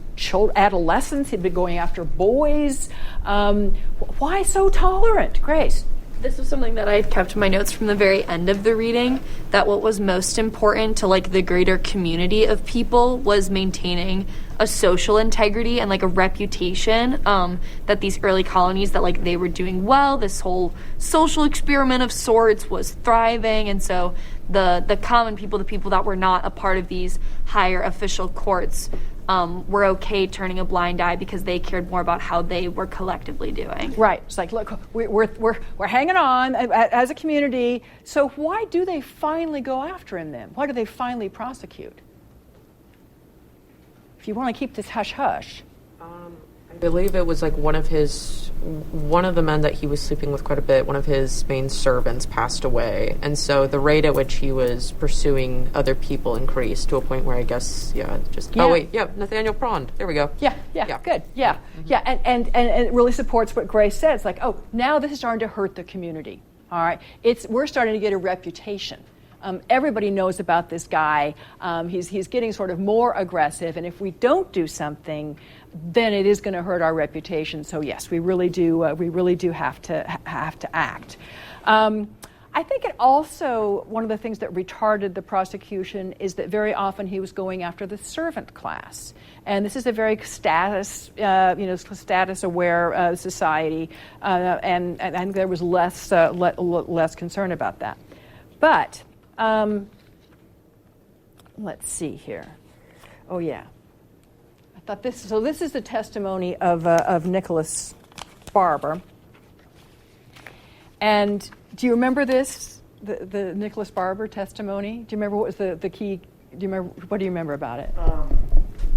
B: adolescents. He's been going after boys. Why so tolerant, Grace?
E: This was something that I had kept in my notes from the very end of the reading, that what was most important to the greater community of people was maintaining a social integrity and a reputation, that these early colonies, that they were doing well, this whole social experiment of sorts was thriving, and so the common people, the people that were not a part of these higher official courts, were okay turning a blind eye because they cared more about how they were collectively doing.
B: Right. It's like, look, we're hanging on as a community. So why do they finally go after him then? Why do they finally prosecute? If you want to keep this hush-hush.
J: I believe it was one of the men that he was sleeping with quite a bit, one of his main servants passed away. And so the rate at which he was pursuing other people increased to a point where I guess, Nathaniel Prond. There we go.
B: Yeah, good. Yeah, mm-hmm. Yeah, and it really supports what Grace said. It's like, oh, now this is starting to hurt the community. All right, we're starting to get a reputation. Everybody knows about this guy. He's getting sort of more aggressive, and if we don't do something, then it is going to hurt our reputation. So yes, we really do have to act. I I think it also, one of the things that retarded the prosecution is that very often he was going after the servant class. And this is a very status-aware society, and there was less concern about that. But let's see here. Oh yeah, I thought this. So this is the testimony of Nicholas Barber. And do you remember this, the Nicholas Barber testimony? Do you remember what was the key? What do you remember about it?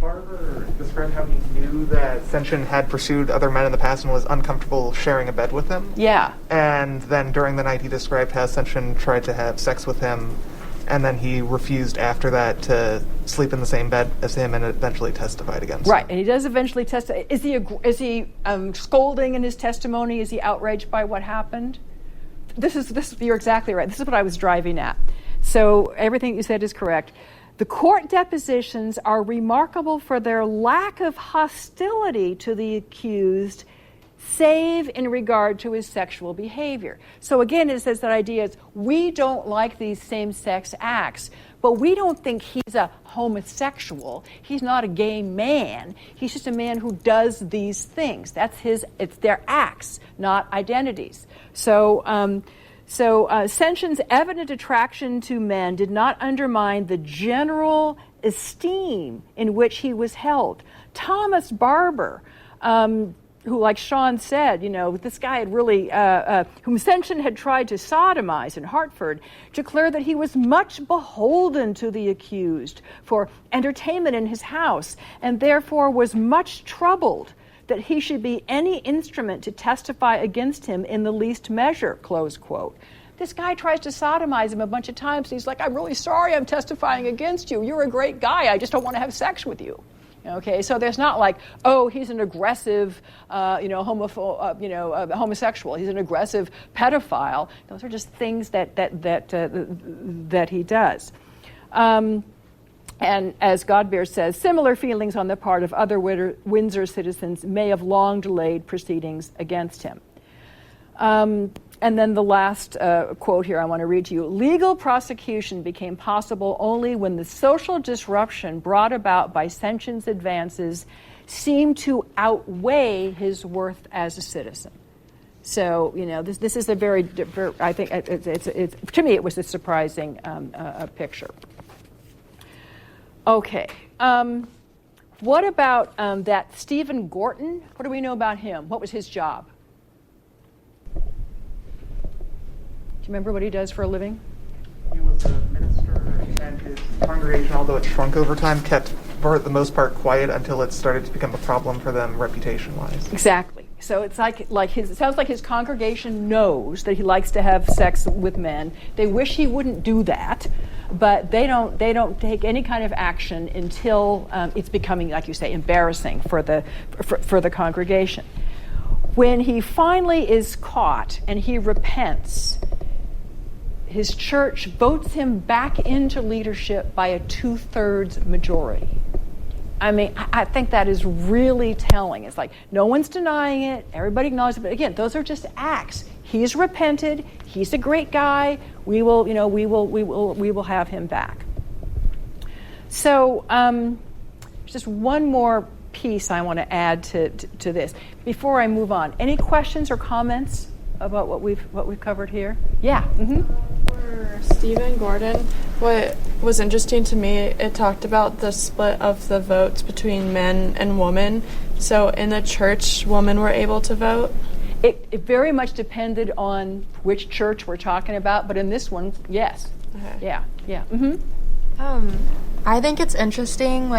F: Barber described how he knew that Senshin had pursued other men in the past and was uncomfortable sharing a bed with him.
B: Yeah.
F: And then during the night he described how Senshin tried to have sex with him, and then he refused after that to sleep in the same bed as him and eventually testified against him.
B: Right, and he does eventually testify. Is he scolding in his testimony? Is he outraged by what happened? This is you're exactly right. This is what I was driving at. So everything you said is correct. The court depositions are remarkable for their lack of hostility to the accused, save in regard to his sexual behavior. So again, it says that idea is we don't like these same-sex acts, but we don't think he's a homosexual. He's not a gay man. He's just a man who does these things. It's their acts, not identities. So Senshin's evident attraction to men did not undermine the general esteem in which he was held. Thomas Barber, who, like Sean said, this guy had really, whom Senshin had tried to sodomize in Hartford, declared that he was much beholden to the accused for entertainment in his house, and therefore was much troubled that he should be any instrument to testify against him in the least measure, close quote. This guy tries to sodomize him a bunch of times. He's like, I'm really sorry I'm testifying against you. You're a great guy. I just don't want to have sex with you. Okay, so there's not like, oh, he's an aggressive, homosexual. He's an aggressive pedophile. Those are just things that he does. And as Godbeer says, similar feelings on the part of other Windsor citizens may have long delayed proceedings against him. And then the last quote here I want to read to you. Legal prosecution became possible only when the social disruption brought about by Senshin's advances seemed to outweigh his worth as a citizen. So, this is a very, I think, it's to me it was a surprising picture. Okay. What about that Stephen Gorton? What do we know about him? What was his job? Do you remember what he does for a living?
F: He was a minister, and his congregation, although it shrunk over time, kept, for the most part, quiet until it started to become a problem for them reputation-wise.
B: Exactly. So it's it sounds like his congregation knows that he likes to have sex with men. They wish he wouldn't do that, but they don't take any kind of action until it's becoming, like you say, embarrassing for the congregation. When he finally is caught and he repents, his church votes him back into leadership by a 2/3 majority. I mean, I think that is really telling. It's like no one's denying it; everybody acknowledges it. But again, those are just acts. He's repented. He's a great guy. We will have him back. So, just one more piece I want to add to this before I move on. Any questions or comments about what we've covered here? Yeah. Mm-hmm.
I: For Stephen Gordon, what was interesting to me, it talked about the split of the votes between men and women. So in the church, women were able to vote?
B: It very much depended on which church we're talking about, but in this one, yes. Okay. Yeah. Mm-hmm.
K: I think it's interesting,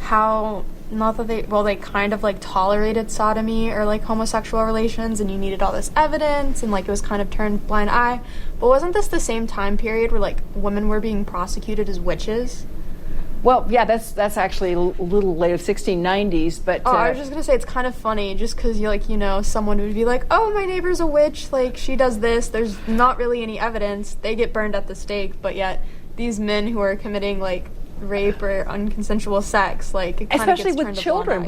K: how not that they kind of tolerated sodomy or homosexual relations, and you needed all this evidence, and it was kind of turned blind eye. But wasn't this the same time period where women were being prosecuted as witches?
B: Well, yeah, that's actually a little late of 1690s, but...
K: I was just going to say, it's kind of funny, just because, someone would be like, oh, my neighbor's a witch, she does this, there's not really any evidence, they get burned at the stake, but yet these men who are committing, rape or unconsensual sex, it kind
B: especially
K: of gets
B: with children,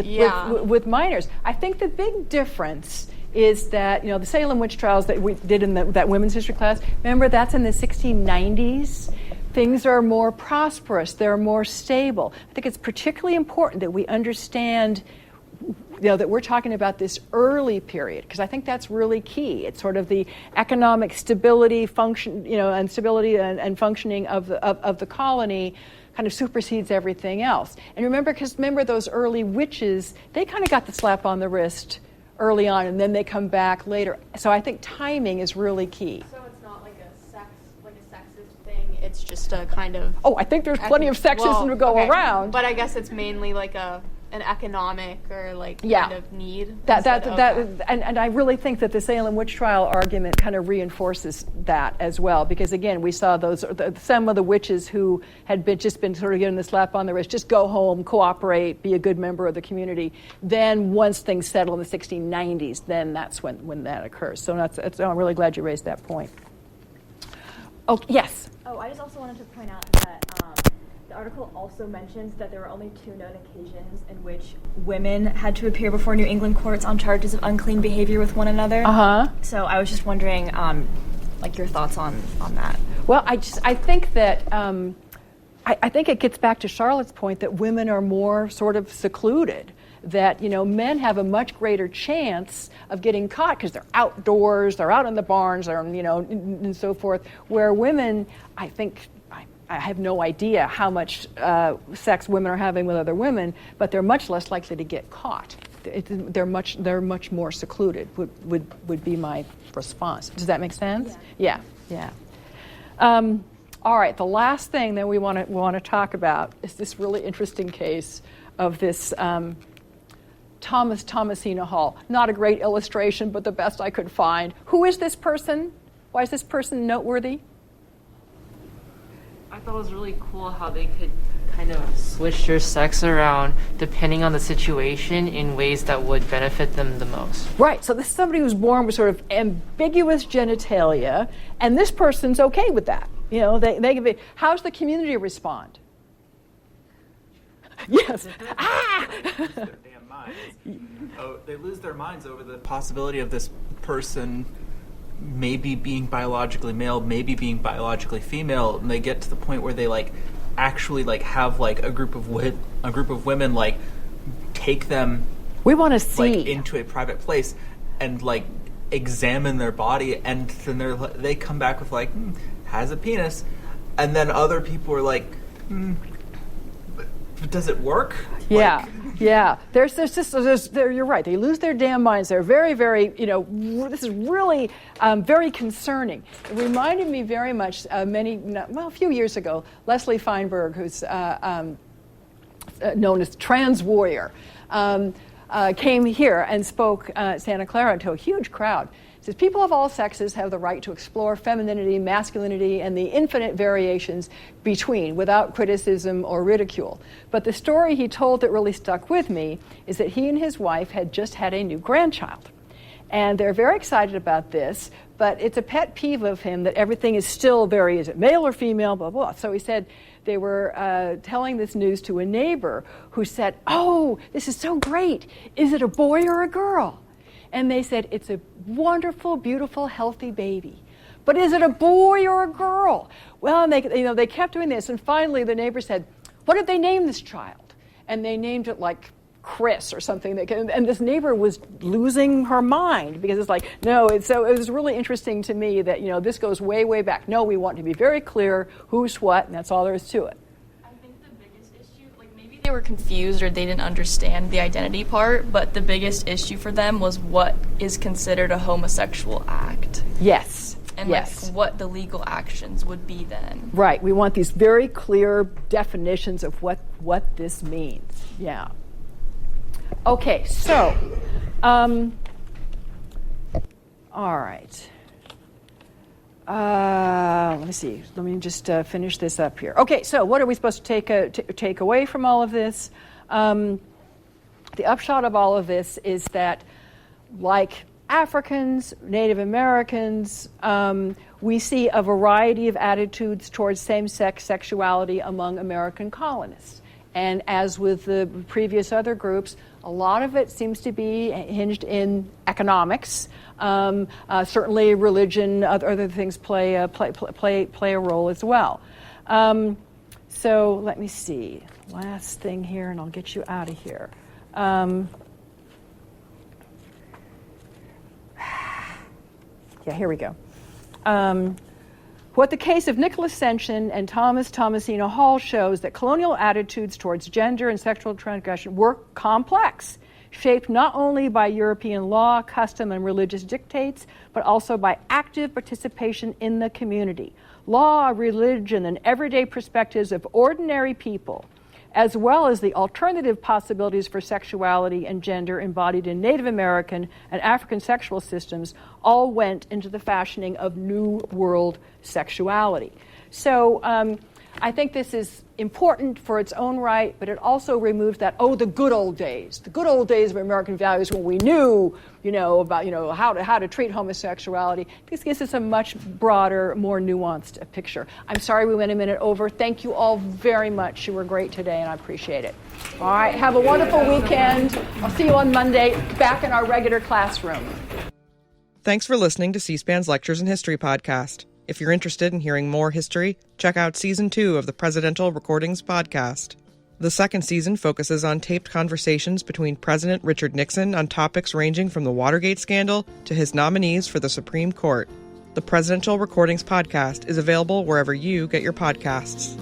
B: with minors. I think the big difference is that, the Salem witch trials that we did in that women's history class, remember that's in the 1690s? Things are more prosperous, they're more stable. I think it's particularly important that we understand that we're talking about this early period, because I think that's really key. It's sort of the economic stability, and stability and functioning of the colony kind of supersedes everything else. And remember those early witches, they kind of got the slap on the wrist early on, and then they come back later. So I think timing is really key.
D: So it's not like a sexist thing. It's just a kind of.
B: Oh, I think there's plenty of sexism to go around.
D: But I guess it's mainly like an economic or kind of need.
B: And I really think that the Salem witch trial argument kind of reinforces that as well, because again, we saw some of the witches who had just been sort of given the slap on the wrist, just go home, cooperate, be a good member of the community. Then once things settle in the 1690s, then that's when that occurs. So I'm really glad you raised that point. Oh, yes?
M: Oh, I just also wanted to point out that the article also mentions that there were only 2 known occasions in which women had to appear before New England courts on charges of unclean behavior with one another. So I was just wondering, your thoughts on that.
B: Well, I think that I think it gets back to Charlotte's point that women are more sort of secluded. That men have a much greater chance of getting caught because they're outdoors, they're out in the barns, or and so forth. Where women, I think. I have no idea how much sex women are having with other women, but they're much less likely to get caught. They're much more secluded. Would be my response. Does that make sense? Yeah. All right. The last thing that we want to talk about is this really interesting case of this Thomasina Hall. Not a great illustration, but the best I could find. Who is this person? Why is this person noteworthy?
J: I thought it was really cool how they could kind of switch their sex around depending on the situation in ways that would benefit them the most.
B: Right. So this is somebody who's born with sort of ambiguous genitalia, and this person's okay with that. They how's the community respond? Yes.
H: They lose their minds over the possibility of this person maybe being biologically male, maybe being biologically female, and they get to the point where they actually have a group of women take them.
B: We want to see
H: into a private place and examine their body, and then they come back with has a penis, and then other people are does it work?
B: Yeah. You're right. They lose their damn minds. They're very, very, this is really very concerning. It reminded me very much a few years ago, Leslie Feinberg, who's known as Trans Warrior, came here and spoke at Santa Clara to a huge crowd. It says, people of all sexes have the right to explore femininity, masculinity, and the infinite variations between without criticism or ridicule. But the story he told that really stuck with me is that he and his wife had just had a new grandchild. And they're very excited about this, but it's a pet peeve of him that everything is still very, is it male or female, blah, blah. So he said they were telling this news to a neighbor who said, oh, this is so great. Is it a boy or a girl? And they said, it's a wonderful, beautiful, healthy baby. But is it a boy or a girl? Well, and they kept doing this. And finally, the neighbor said, what did they name this child? And they named it Chris or something. And this neighbor was losing her mind because it's no. So it was really interesting to me that, this goes way, way back. No, we want to be very clear who's what, and that's all there is to it.
E: They were confused or they didn't understand the identity part, but the biggest issue for them was what is considered a homosexual act.
B: Yes.
E: And what the legal actions would be then.
B: Right. We want these very clear definitions of what this means. Yeah. Okay, so all right. Let me see. Let me just finish this up here. Okay, so what are we supposed to take away from all of this? The upshot of all of this is that, like Africans, Native Americans, we see a variety of attitudes towards same-sex sexuality among American colonists. And as with the previous other groups, a lot of it seems to be hinged in economics. Certainly, religion, other things play a role as well. So let me see. Last thing here, and I'll get you out of here. Yeah, here we go. What the case of Nicholas Sension and Thomasina Hall shows that colonial attitudes towards gender and sexual transgression were complex, shaped not only by European law, custom, and religious dictates, but also by active participation in the community. Law, religion, and everyday perspectives of ordinary people, as well as the alternative possibilities for sexuality and gender embodied in Native American and African sexual systems, all went into the fashioning of New World sexuality. So I think this is important for its own right, but it also removes that, the good old days of American values when we knew, about, how to treat homosexuality. This gives us a much broader, more nuanced picture. I'm sorry we went a minute over. Thank you all very much. You were great today, and I appreciate it. All right, have a wonderful weekend. I'll see you on Monday, back in our regular classroom.
A: Thanks for listening to C-SPAN's Lectures in History podcast. If you're interested in hearing more history, check out Season 2 of the Presidential Recordings podcast. The second season focuses on taped conversations between President Richard Nixon on topics ranging from the Watergate scandal to his nominees for the Supreme Court. The Presidential Recordings podcast is available wherever you get your podcasts.